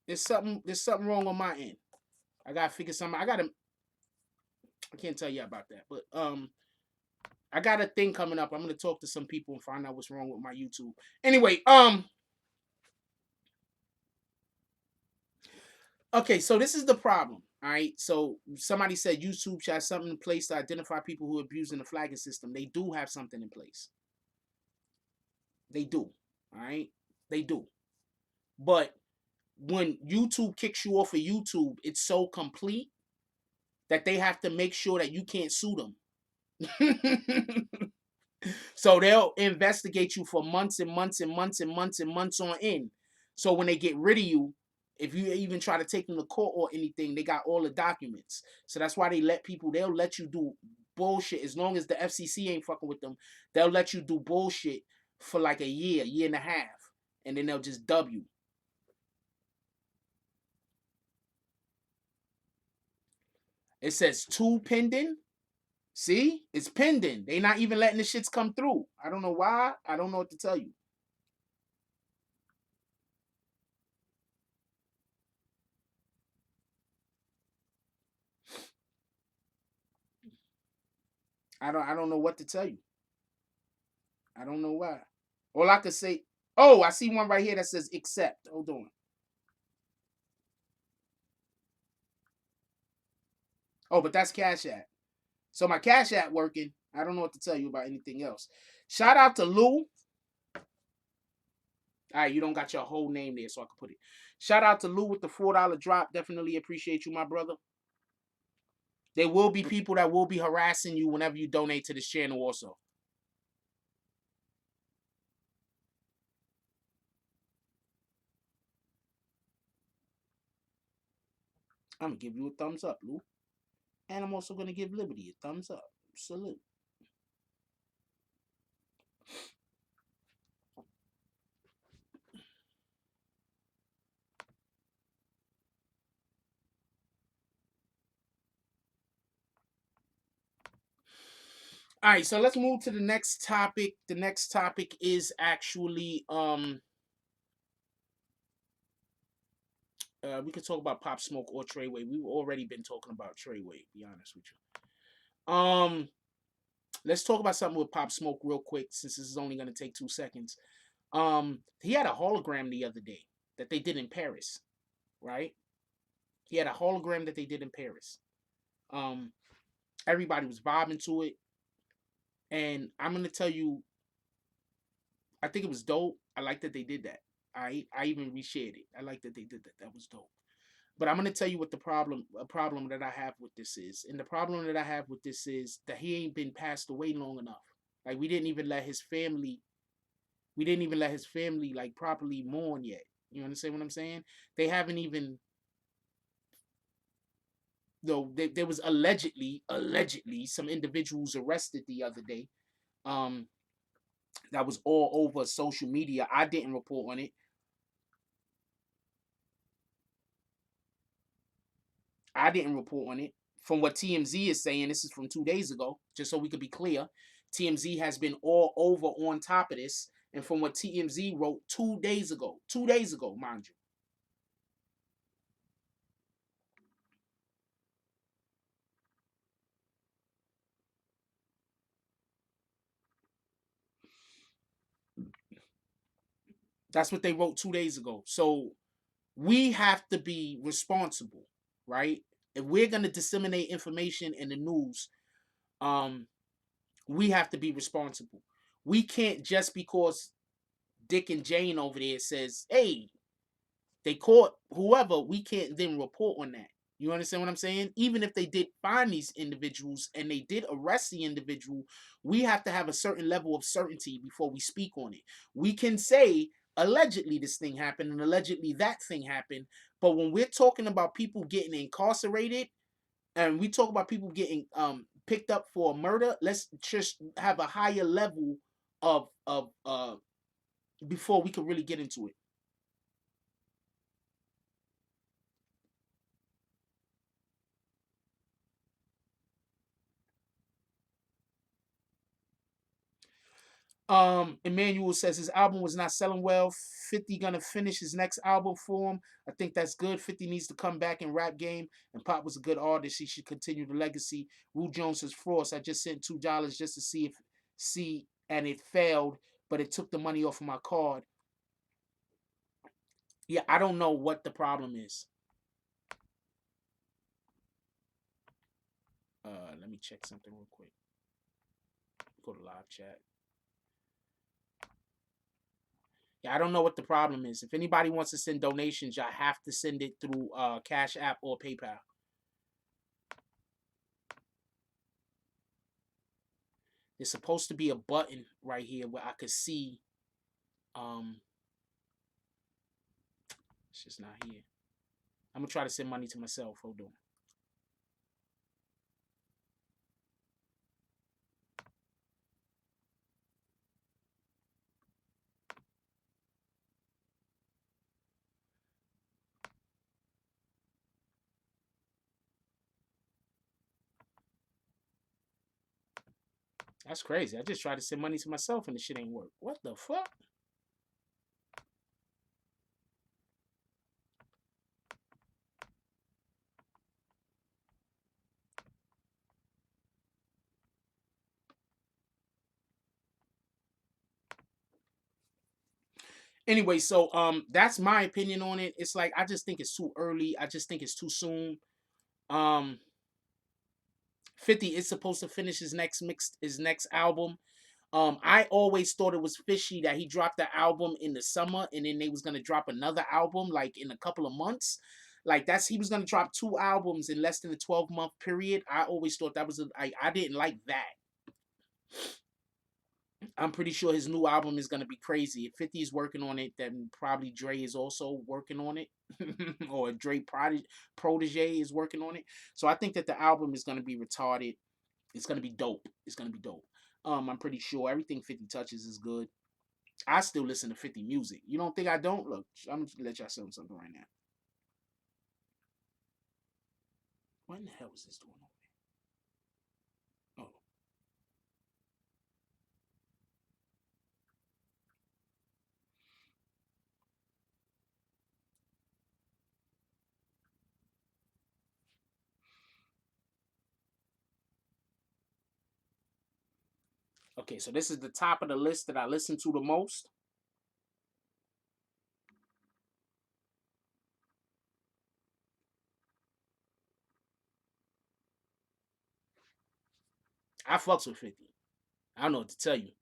There's something wrong on my end. I gotta figure something. I can't tell you about that, but I got a thing coming up. I'm gonna talk to some people and find out what's wrong with my YouTube. Anyway, okay, so this is the problem. All right. So somebody said YouTube should have something in place to identify people who are abusing the flagging system. They do have something in place. They do. All right. They do. But when YouTube kicks you off of YouTube, it's so complete that they have to make sure that you can't sue them. So they'll investigate you for months and months and months and months and months on end. So when they get rid of you, if you even try to take them to court or anything, they got all the documents. So that's why they'll let you do bullshit as long as the FCC ain't fucking with them. They'll let you do bullshit for like a year and a half, and then they'll just dub you. It says two pending. See, it's pending. They not even letting the shits come through. I don't know why. I don't know what to tell you. I don't know what to tell you. I don't know why. All I could say, oh, I see one right here that says accept. Hold on. Oh, but that's Cash App. So my Cash App working. I don't know what to tell you about anything else. Shout out to Lou. All right, you don't got your whole name there, so I can put it. Shout out to Lou with the $4 drop. Definitely appreciate you, my brother. There will be people that will be harassing you whenever you donate to this channel also. I'm going to give you a thumbs up, Lou. And I'm also going to give Liberty a thumbs up. Salute. All right, so let's move to the next topic. The next topic is actually we could talk about Pop Smoke or Treyway. We've already been talking about Treyway, to be honest with you. Let's talk about something with Pop Smoke real quick, since this is only gonna take 2 seconds. He had a hologram the other day that they did in Paris, right? He had a hologram that they did in Paris. Um, Everybody was vibing to it. And I'm gonna tell you, I think it was dope. I like that they did that. I even reshared it. I like that they did that. That was dope. But I'm gonna tell you what a problem that I have with this is. And the problem that I have with this is that he ain't been passed away long enough. Like we didn't even let his family like properly mourn yet. You understand what I'm saying? They haven't even though there was allegedly some individuals arrested the other day. Um that was all over social media. I didn't report on it. I didn't report on it. From what TMZ is saying, this is from 2 days ago, just so we could be clear. TMZ has been all over on top of this. And from what TMZ wrote 2 days ago, mind you. That's what they wrote 2 days ago. So we have to be responsible, right? If we're gonna disseminate information in the news, um, we have to be responsible. We can't just because Dick and Jane over there says, "Hey, they caught whoever," we can't then report on that. You understand what I'm saying? Even if they did find these individuals and they did arrest the individual, we have to have a certain level of certainty before we speak on it. We can say allegedly this thing happened and allegedly that thing happened, but when we're talking about people getting incarcerated and we talk about people getting picked up for murder, let's just have a higher level of before we can really get into it. Emmanuel says his album was not selling well. 50 gonna finish his next album for him. I think that's good. 50 needs to come back in rap game. And Pop was a good artist. He should continue the legacy. Rue Jones says Frost. I just sent $2 just to see and it failed, but it took the money off of my card. Yeah, I don't know what the problem is. Let me check something real quick. Go to live chat. Yeah, I don't know what the problem is. If anybody wants to send donations, y'all have to send it through Cash App or PayPal. There's supposed to be a button right here where I could see. Um, it's just not here. I'm gonna try to send money to myself. Hold on. That's crazy. I just tried to send money to myself and the shit ain't work. What the fuck? Anyway, so that's my opinion on it. It's like I just think it's too early. I just think it's too soon. Um 50 is supposed to finish his next album. I always thought it was fishy that he dropped the album in the summer and then they was gonna drop another album like in a couple of months. Like that's he was gonna drop two albums in less than a 12-month period. I always thought that was I didn't like that. I'm pretty sure his new album is gonna be crazy. If 50 is working on it, then probably Dre is also working on it, or Protege is working on it. So I think that the album is gonna be retarded. It's gonna be dope. It's gonna be dope. I'm pretty sure everything 50 touches is good. I still listen to 50 music. You don't think I don't? Look, I'm gonna let y'all show something right now. What in the hell is this doing over? Oh, okay. So this is the top of the list that I listen to the most. I fucks with 50. I don't know what to tell you.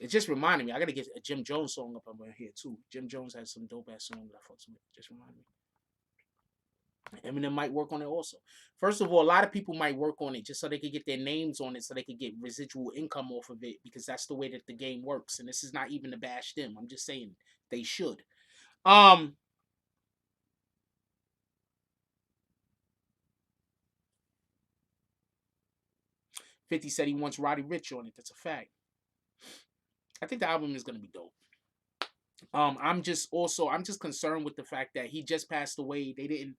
It just reminded me. I gotta get a Jim Jones song up over here too. Jim Jones has some dope ass songs that I fucks with. Just reminded me. Eminem might work on it also. First of all, a lot of people might work on it just so they could get their names on it, so they could get residual income off of it, because that's the way that the game works. And this is not even to bash them. I'm just saying they should. Um, 50 said he wants Roddy Rich on it. That's a fact. I think the album is gonna be dope. I'm just concerned with the fact that he just passed away. They didn't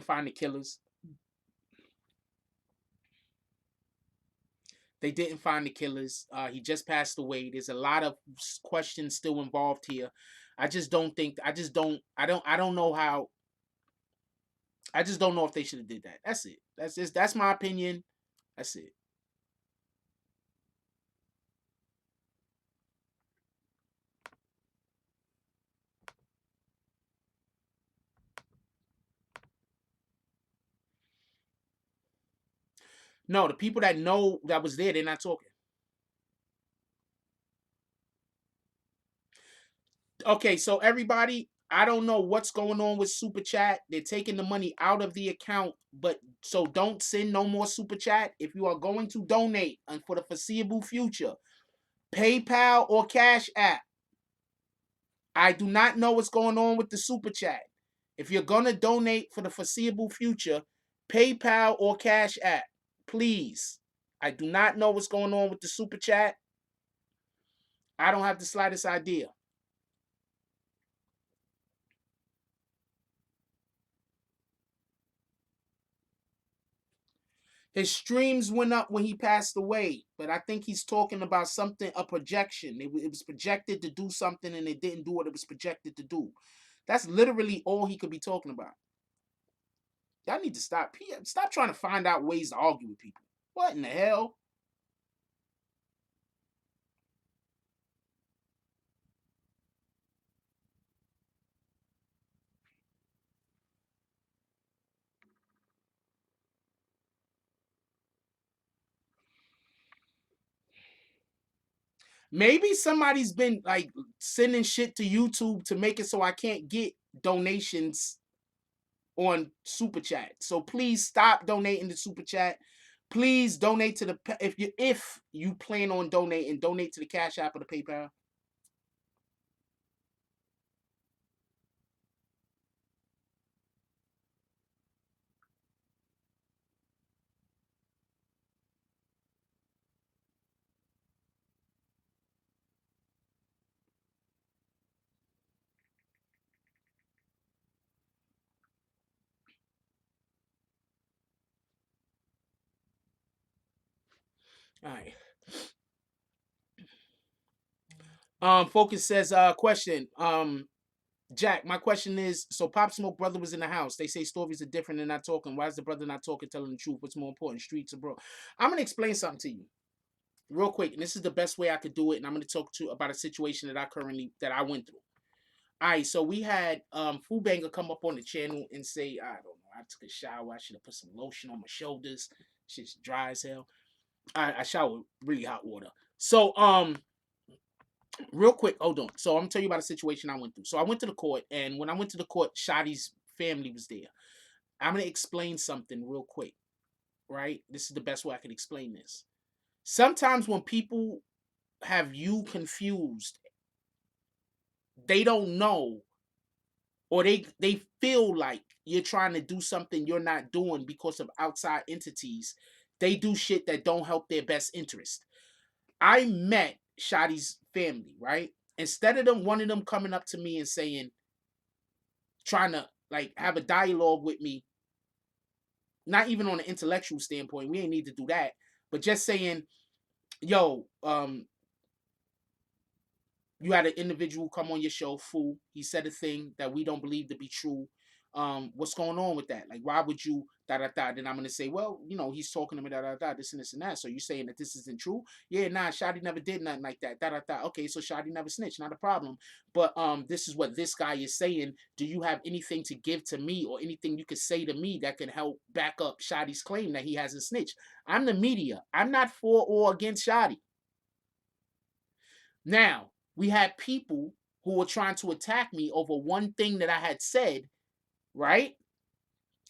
find the killers. They didn't find the killers. He just passed away. There's a lot of questions still involved here. I just don't think. I just don't. I don't know how. I just don't know if they should have did that. That's it. That's just. That's my opinion. That's it. No, the people that know that was there, they're not talking. Okay, so everybody, I don't know what's going on with Super Chat. They're taking the money out of the account, but so don't send no more Super Chat. If you are going to donate and for the foreseeable future, PayPal or Cash App. I do not know what's going on with the Super Chat. If you're going to donate for the foreseeable future, PayPal or Cash App, please. I do not know what's going on with the Super Chat. I don't have the slightest idea. His streams went up when he passed away, but I think he's talking about something, a projection. It was projected to do something and it didn't do what it was projected to do. That's literally all he could be talking about. Y'all need to stop. Stop trying to find out ways to argue with people. What in the hell? Maybe somebody's been like sending shit to YouTube to make it so I can't get donations on Super Chat. So please stop donating to Super Chat. Please donate to the if you plan on donating, donate to the Cash App or the PayPal. All right. Focus says question. Jack, my question is, so Pop Smoke brother was in the house. They say stories are different and not talking. Why is the brother not talking, telling the truth? What's more important, streets or bro? I'm gonna explain something to you real quick, and this is the best way I could do it. And I'm gonna talk to about a situation that I went through. All right, so we had Food Banger come up on the channel and say, I don't know, I took a shower. I should have put some lotion on my shoulders. Shit's dry as hell. I showered really hot water. So real quick, hold on. So I'm gonna tell you about a situation I went through. So I went to the court, and when I went to the court, Shotty's family was there. I'm gonna explain something real quick, right? This is the best way I can explain this. Sometimes when people have you confused, they don't know, or they feel like you're trying to do something you're not doing because of outside entities. They do shit that don't help their best interest. I met Shotty's family, right? Instead of them, one of them coming up to me and saying, trying to like have a dialogue with me, not even on an intellectual standpoint, we ain't need to do that, but just saying, yo, you had an individual come on your show, fool. He said a thing that we don't believe to be true. What's going on with that? Like, why would you da da da? Then I'm gonna say, well, he's talking to me da da da, this and this and that. So you saying that this isn't true? Yeah, nah, Shotty never did nothing like that. Da da da. Okay, so Shotty never snitched, not a problem. But this is what this guy is saying. Do you have anything to give to me or anything you could say to me that can help back up Shotty's claim that he hasn't snitched? I'm the media. I'm not for or against Shotty. Now, we had people who were trying to attack me over one thing that I had said, right?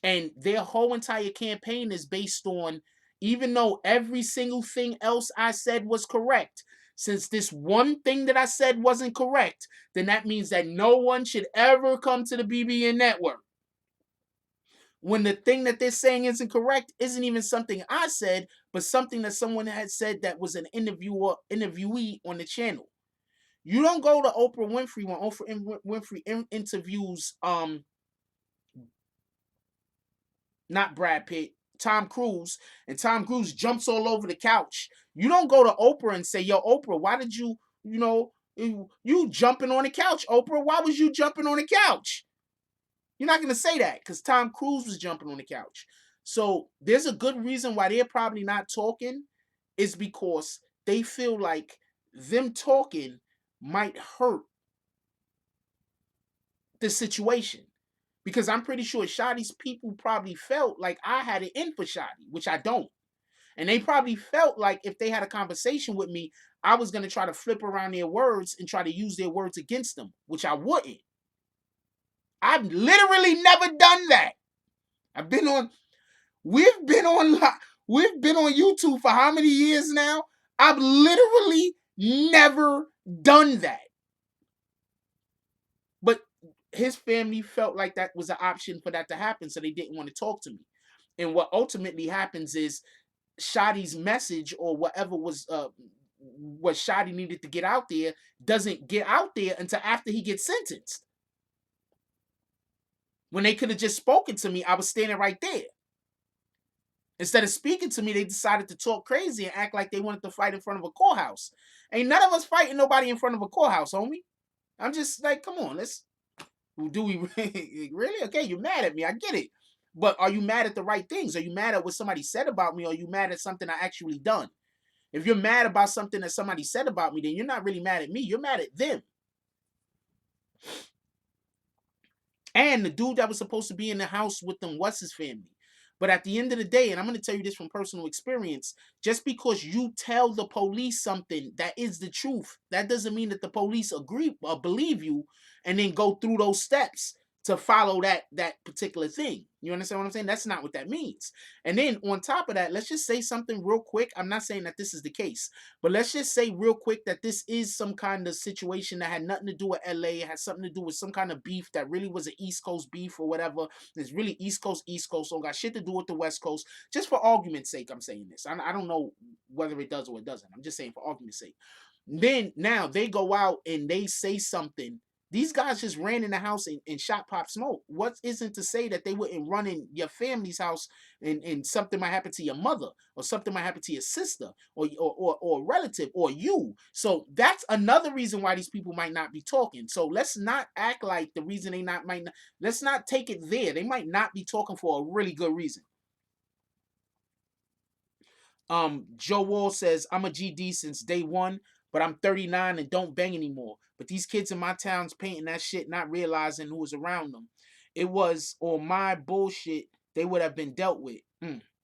And their whole entire campaign is based on, even though every single thing else I said was correct, since this one thing that I said wasn't correct, then that means that no one should ever come to the BBN network. When the thing that they're saying isn't correct isn't even something I said, but something that someone had said that was an interviewee on the channel. You don't go to Oprah Winfrey when Oprah Winfrey interviews not Brad Pitt, Tom Cruise, and Tom Cruise jumps all over the couch. You don't go to Oprah and say, "Yo, Oprah, why did you jumping on the couch, Oprah? Why was you jumping on the couch?" You're not gonna say that because Tom Cruise was jumping on the couch. So there's a good reason why they're probably not talking, is because they feel like them talking might hurt the situation. Because I'm pretty sure Shotty's people probably felt like I had it in for Shotty, which I don't. And they probably felt like if they had a conversation with me, I was going to try to flip around their words and try to use their words against them, which I wouldn't. I've literally never done that. I've been on, we've been on, we've been on YouTube for how many years now? I've literally never done that. But his family felt like that was an option for that to happen, so they didn't want to talk to me. And what ultimately happens is Shotty's message or whatever was what Shotty needed to get out there doesn't get out there until after he gets sentenced. When they could have just spoken to me, I was standing right there. Instead of speaking to me, they decided to talk crazy and act like they wanted to fight in front of a courthouse. Ain't none of us fighting nobody in front of a courthouse, homie. I'm just like, come on, let's. Do we really? Okay, you're mad at me. I get it. But are you mad at the right things? Are you mad at what somebody said about me? Or are you mad at something I actually done? If you're mad about something that somebody said about me, then you're not really mad at me. You're mad at them. And the dude that was supposed to be in the house with them was his family. But at the end of the day, and I'm going to tell you this from personal experience, just because you tell the police something that is the truth, that doesn't mean that the police agree or believe you and then go through those steps to follow that particular thing. You understand what I'm saying? That's not what that means. And then on top of that, let's just say something real quick. I'm not saying that this is the case, but let's just say real quick that this is some kind of situation that had nothing to do with LA. It had something to do with some kind of beef that really was an East Coast beef or whatever. It's really East Coast, so got shit to do with the West Coast. Just for argument's sake, I'm saying this. I don't know whether it does or it doesn't. I'm just saying for argument's sake. Then now they go out and they say something. These guys just ran in the house and shot Pop Smoke. What isn't to say that they wouldn't run in your family's house and something might happen to your mother or something might happen to your sister or a relative or you. So that's another reason why these people might not be talking. So let's not act like the reason they might not, let's not take it there. They might not be talking for a really good reason. Joe Wall says, I'm a GD since day one, but I'm 39 and don't bang anymore. But these kids in my town's painting that shit, not realizing who was around them. It was on my bullshit they would have been dealt with.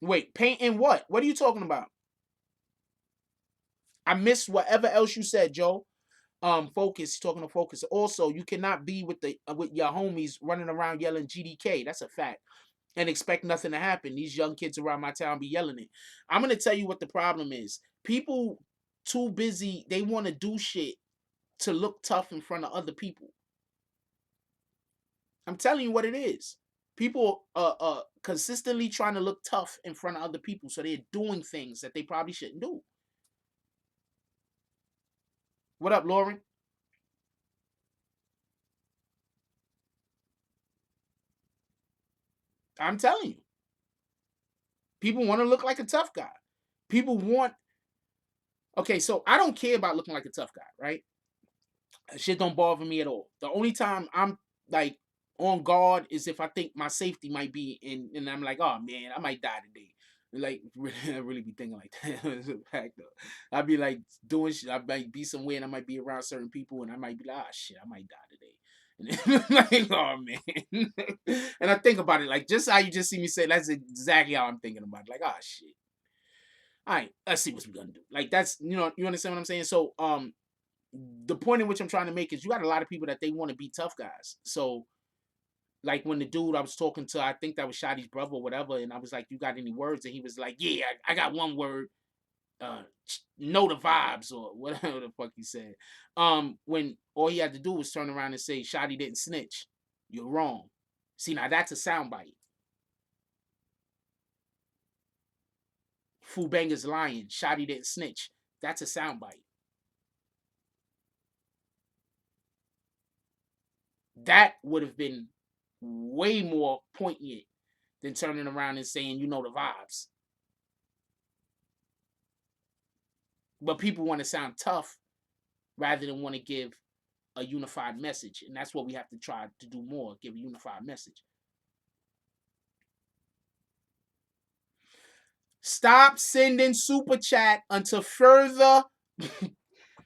Wait, painting what? What are you talking about? I missed whatever else you said, Joe. Focus, talking to Focus. Also, you cannot be with your homies running around yelling GDK. That's a fact. And expect nothing to happen. These young kids around my town be yelling it. I'm going to tell you what the problem is. People too busy, they want to do shit to look tough in front of other people. I'm telling you what it is. People are consistently trying to look tough in front of other people, so they're doing things that they probably shouldn't do. What up, Lauren? I'm telling you. People want to look like a tough guy. People want. Okay, so I don't care about looking like a tough guy, right? That shit don't bother me at all. The only time I'm like on guard is if I think my safety might be in, and I'm like, oh man, I might die today. Like, I really be thinking like that. It's a fact though. I'd be like doing shit. I might be somewhere and I might be around certain people and I might be like, ah shit, I might die today. And like, oh man. And I think about it like just how you just see me say, that's exactly how I'm thinking about it. Like, ah shit. All right, let's see what we're gonna do. Like that's you understand what I'm saying? So the point in which I'm trying to make is you got a lot of people that they want to be tough guys. So like when the dude I was talking to, I think that was Shotty's brother or whatever, and I was like, you got any words? And he was like, yeah, I got one word. Know the vibes or whatever the fuck he said. When all he had to do was turn around and say, Shotty didn't snitch. You're wrong. See, now that's a soundbite. Fubanga's lying. Shotty didn't snitch. That's a soundbite. That would have been way more poignant than turning around and saying, you know the vibes. But people want to sound tough rather than want to give a unified message. And that's what we have to try to do more, give a unified message. Stop sending super chat until further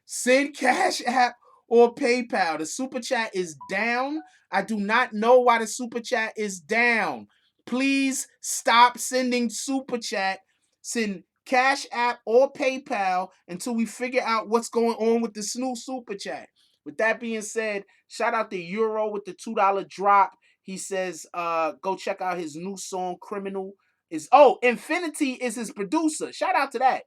send Cash App or PayPal. The super chat is down. I do not know why the super chat is down. Please stop sending super chat. Send Cash App, or PayPal until we figure out what's going on with the new super chat. With that being said, shout out to Euro with the $2 drop. He says, go check out his new song, Criminal. Infinity is his producer. Shout out to that.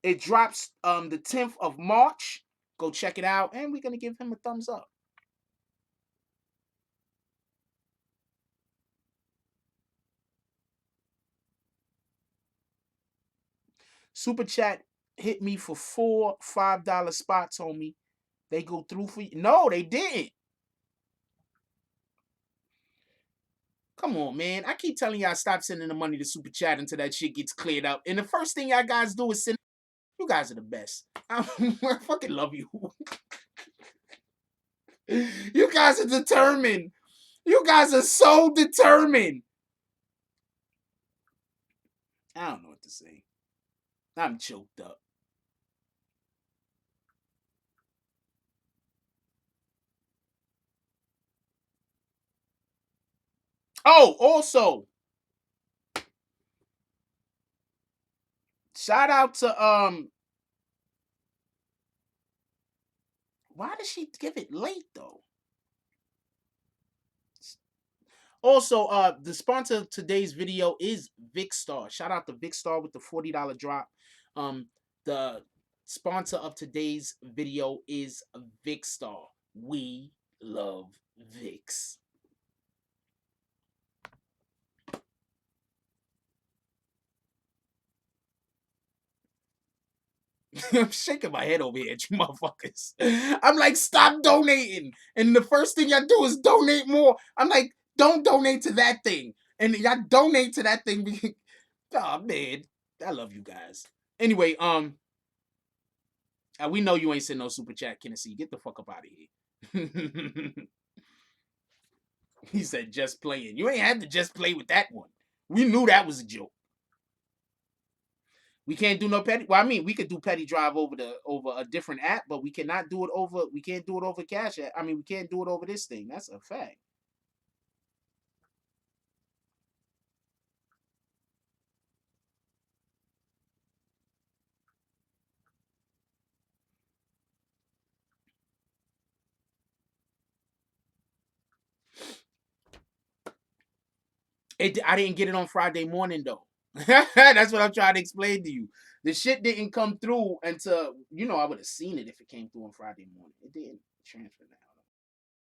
It drops the 10th of March. Go check it out, and we're gonna give him a thumbs up. Super chat hit me for 4 $5 spots, homie. They go through for you. No, they didn't. Come on, man. I keep telling y'all stop sending the money to super chat until that shit gets cleared up. And the first thing y'all guys do is send. You guys are the best. I fucking love you. You guys are determined. You guys are so determined. I don't know what to say. I'm choked up. Oh, also, shout out to why did she give it late though? Also, the sponsor of today's video is Vicstar. Shout out to Vicstar with the $40 drop. The sponsor of today's video is Vicstar. We love Vicks. I'm shaking my head over here at you motherfuckers. I'm like, stop donating. And the first thing y'all do is donate more. I'm like, don't donate to that thing. And y'all donate to that thing. Oh man, I love you guys. Anyway, we know you ain't send no super chat, Tennessee. Get the fuck up out of here. He said just playing. You ain't had to just play with that one. We knew that was a joke. We can't do no petty. Well, I mean, we could do petty drive over a different app, but we cannot do it over. We can't do it over Cash App. I mean, we can't do it over this thing. That's a fact. I didn't get it on Friday morning though. That's what I'm trying to explain to you. The shit didn't come through until I would have seen it if it came through on Friday morning. It didn't transfer now.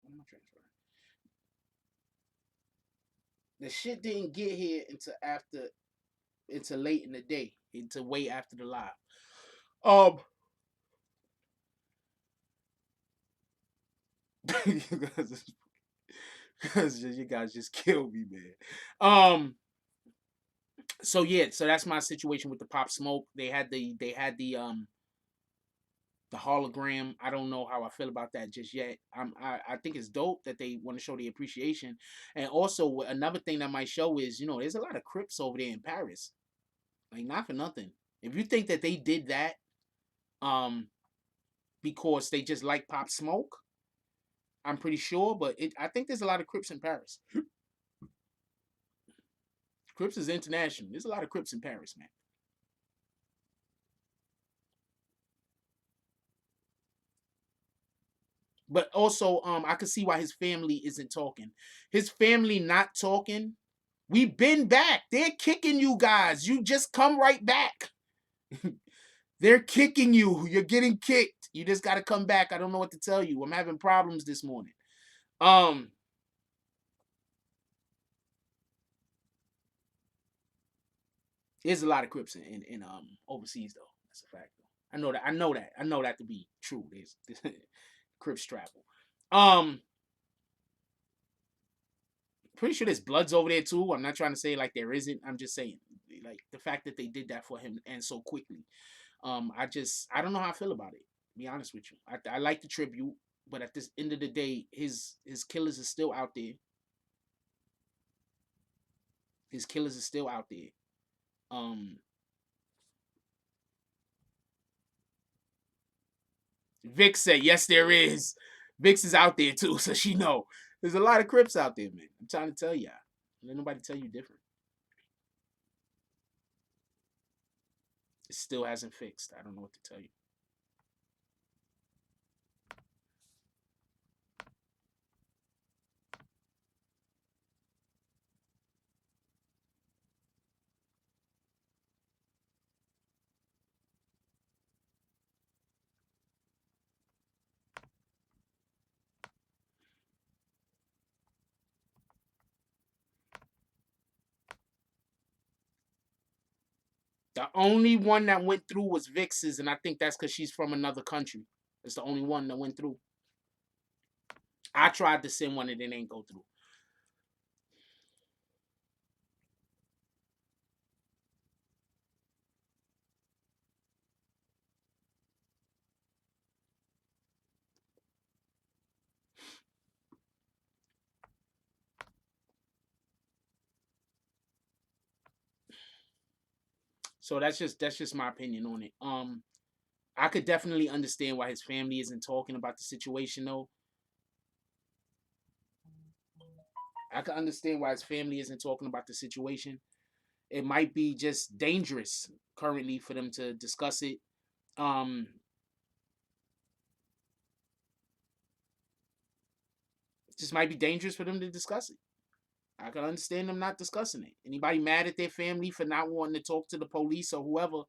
What am I transferring? The shit didn't get here until late in the day, until way after the live. Um, because you guys just killed me, man. So yeah, so that's my situation with the Pop Smoke. They had the hologram. I don't know how I feel about that just yet. I think it's dope that they want to show the appreciation, and also another thing that might show is there's a lot of Crips over there in Paris. Like not for nothing. If you think that they did that, um, because they just like Pop Smoke, I'm pretty sure. But I think there's a lot of Crips in Paris. Crips is international. There's a lot of Crips in Paris, man. But also, I could see why his family isn't talking. His family not talking. We've been back. They're kicking you guys. You just come right back. They're kicking you. You're getting kicked. You just gotta come back. I don't know what to tell you. I'm having problems this morning. Um, there's a lot of Crips in overseas though. That's a fact though. I know that. I know that. I know that to be true. There's Crips travel. Um, pretty sure there's Bloods over there too. I'm not trying to say like there isn't. I'm just saying like the fact that they did that for him and so quickly. I don't know how I feel about it. To be honest with you, I like the tribute, but at this end of the day, his killers are still out there. His killers are still out there. Um, Vic said yes, there is. Vix is out there too, so she know. There's a lot of Crips out there, man. I'm trying to tell y'all. Let nobody tell you different. It still hasn't fixed. I don't know what to tell you. The only one that went through was Vix's, and I think that's because she's from another country. It's the only one that went through. I tried to send one and it ain't go through. So that's just my opinion on it. I could definitely understand why his family isn't talking about the situation though. I could understand why his family isn't talking about the situation. It might be just dangerous currently for them to discuss it. Um, just might be dangerous for them to discuss it. I can understand them not discussing it. Anybody mad at their family for not wanting to talk to the police or whoever,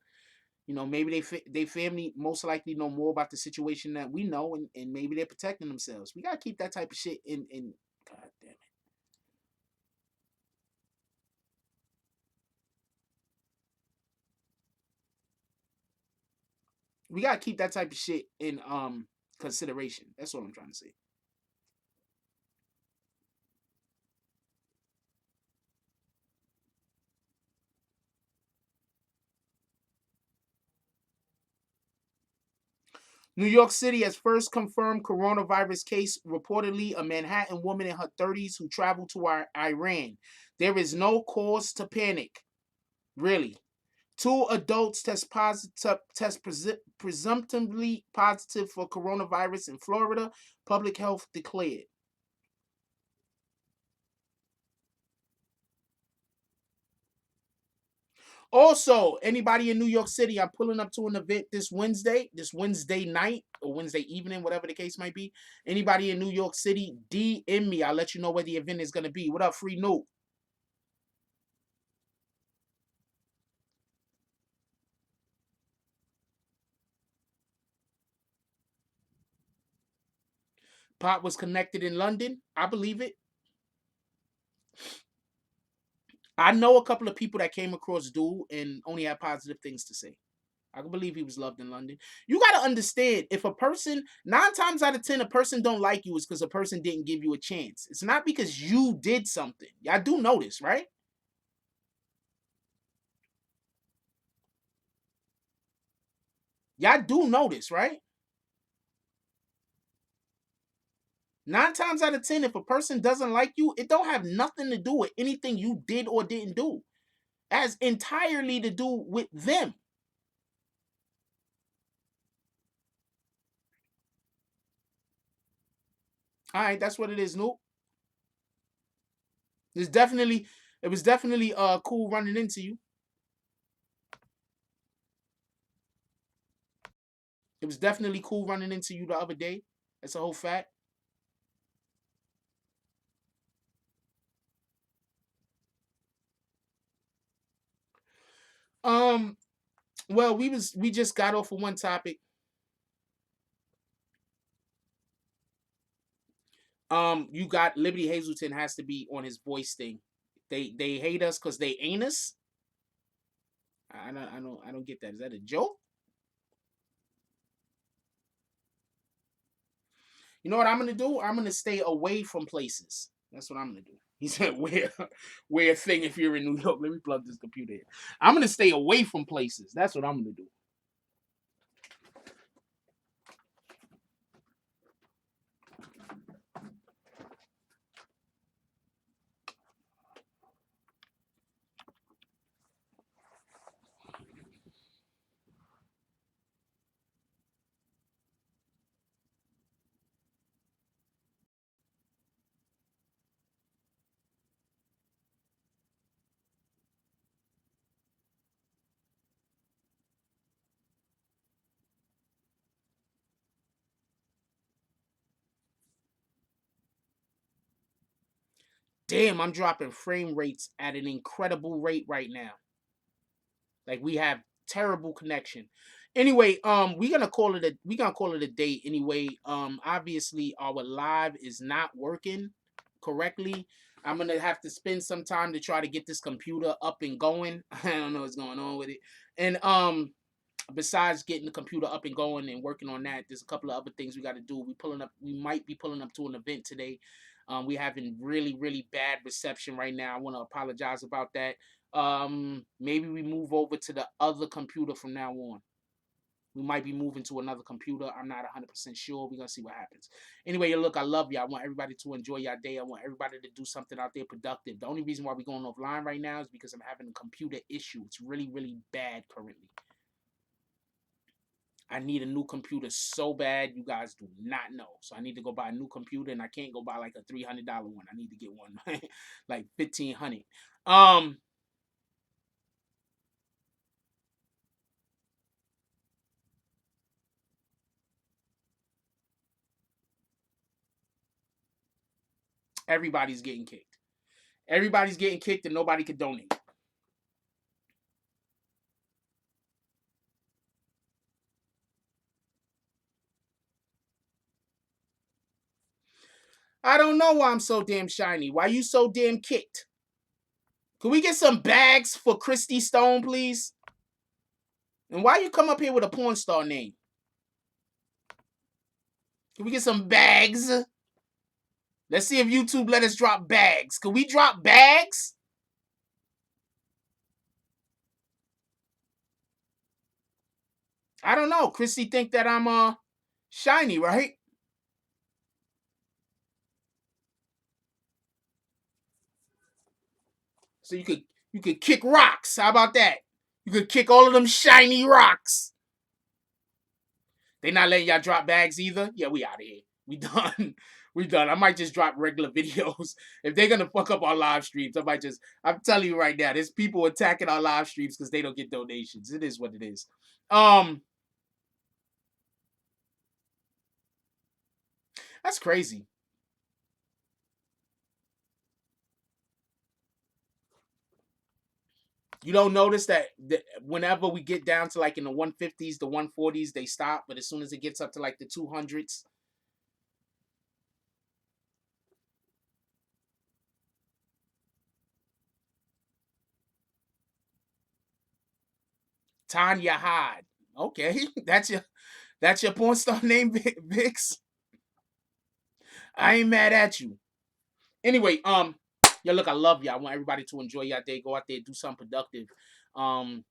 maybe they family most likely know more about the situation that we know, and maybe they're protecting themselves. We gotta keep that type of shit in. God damn it. We gotta keep that type of shit in consideration. That's what I'm trying to say. New York City has first confirmed coronavirus case, reportedly a Manhattan woman in her 30s who traveled to Iran. There is no cause to panic. Really. Two adults test presumptively positive for coronavirus in Florida, public health declared. Also, anybody in New York City, I'm pulling up to an event this Wednesday night or Wednesday evening, whatever the case might be. Anybody in New York City, DM me. I'll let you know where the event is going to be. What up, Free Note? Pot was connected in London. I believe it. I know a couple of people that came across Dude and only had positive things to say. I can believe he was loved in London. You got to understand, if a person, 9 times out of 10, a person don't like you is because a person didn't give you a chance. It's not because you did something. Y'all do know this, right? Y'all do know this, right? 9 times out of 10, if a person doesn't like you, it don't have nothing to do with anything you did or didn't do. It has entirely to do with them. All right, that's what it is, Nope. It's definitely, it was definitely cool running into you. It was definitely cool running into you the other day. That's a whole fact. Um, well, we just got off of one topic. You got Liberty Hazelton has to be on his voice thing. They hate us because they ain't us. I don't get that. Is that a joke? You know what I'm gonna do? I'm gonna stay away from places. That's what I'm gonna do. He said, wear a thing if you're in New York. Let me plug this computer in. I'm gonna stay away from places. That's what I'm gonna do. Damn, I'm dropping frame rates at an incredible rate right now. Like we have terrible connection. Anyway, we gonna call it a day anyway. Obviously our live is not working correctly. I'm gonna have to spend some time to try to get this computer up and going. I don't know what's going on with it. And besides getting the computer up and going and working on that, there's a couple of other things we got to do. We might be pulling up to an event today. We having really bad reception right now. I want to apologize about that. Maybe we move over to the other computer from now on. We might be moving to another computer. I'm not 100% sure. We're going to see what happens. Anyway, look, I love you. I want everybody to enjoy your day. I want everybody to do something out there productive. The only reason why we're going offline right now is because I'm having a computer issue. It's really bad currently. I need a new computer so bad, you guys do not know. So I need to go buy a new computer, and I can't go buy like a $300 one. I need to get one like 1,500. Everybody's getting kicked. Everybody's getting kicked, and nobody could donate. I don't know why I'm so damn shiny. Why you so damn kicked? Can we get some bags for Christy Stone, please? And why you come up here with a porn star name? Can we get some bags? Let's see if YouTube let us drop bags. Can we drop bags? I don't know. Christy think that I'm shiny, right? So you could kick rocks. How about that? You could kick all of them shiny rocks. They not letting y'all drop bags either. Yeah, we out of here. We done. We done. I might just drop regular videos. If they're gonna fuck up our live streams, I'm telling you right now, there's people attacking our live streams because they don't get donations. It is what it is. That's crazy. You don't notice that whenever we get down to like in the 150s, the 140s, they stop. But as soon as it gets up to like the 200s, Tanya Hyde. Okay, that's your porn star name, Vix. I ain't mad at you. Anyway, yo, look, I love y'all. I want everybody to enjoy your day. Go out there, do something productive. Um,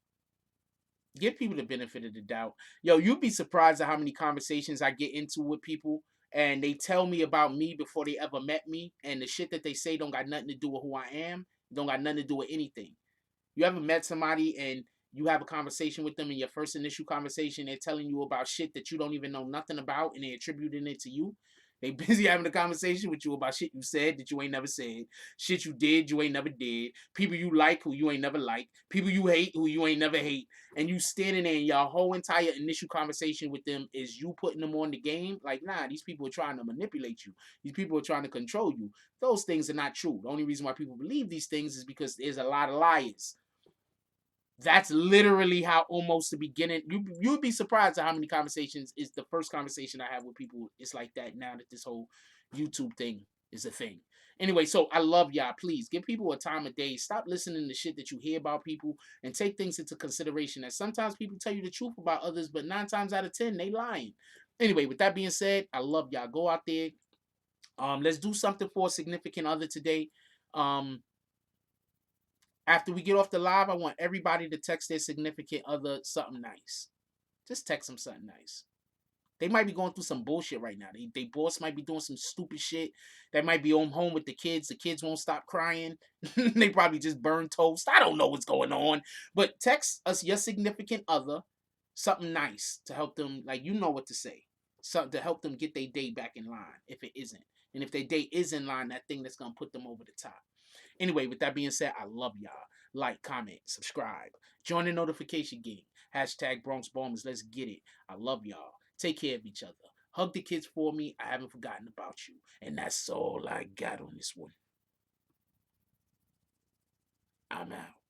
give people the benefit of the doubt. Yo, you'd be surprised at how many conversations I get into with people, and they tell me about me before they ever met me, and the shit that they say don't got nothing to do with who I am. Don't got nothing to do with anything. You ever met somebody and you have a conversation with them in your first initial conversation, they're telling you about shit that you don't even know nothing about and they're attributing it to you? They busy having a conversation with you about shit you said that you ain't never said, shit you did you ain't never did, people you like who you ain't never liked, people you hate who you ain't never hate, and you standing there and your whole entire initial conversation with them is you putting them on the game. Like, nah, these people are trying to manipulate you. These people are trying to control you. Those things are not true. The only reason why people believe these things is because there's a lot of liars. That's literally how almost the beginning. You'd be surprised at how many conversations is the first conversation I have with people. It's like that now that this whole YouTube thing is a thing. Anyway, so I love y'all. Please give people a time of day. Stop listening to shit that you hear about people and take things into consideration. That sometimes people tell you the truth about others, but 9 times out of 10 they lying. Anyway, with that being said, I love y'all. Go out there. Let's do something for a significant other today. Um, After we get off the live, I want everybody to text their significant other something nice. Just text them something nice. They might be going through some bullshit right now. They boss might be doing some stupid shit. They might be home with the kids. The kids won't stop crying. They probably just burn toast. I don't know what's going on. But text us your significant other something nice to help them, like you know what to say. Something to help them get their day back in line if it isn't. And if their day is in line, that thing that's gonna put them over the top. Anyway, with that being said, I love y'all. Like, comment, subscribe. Join the notification gang. Hashtag Bronx Bombers. Let's get it. I love y'all. Take care of each other. Hug the kids for me. I haven't forgotten about you. And that's all I got on this one. I'm out.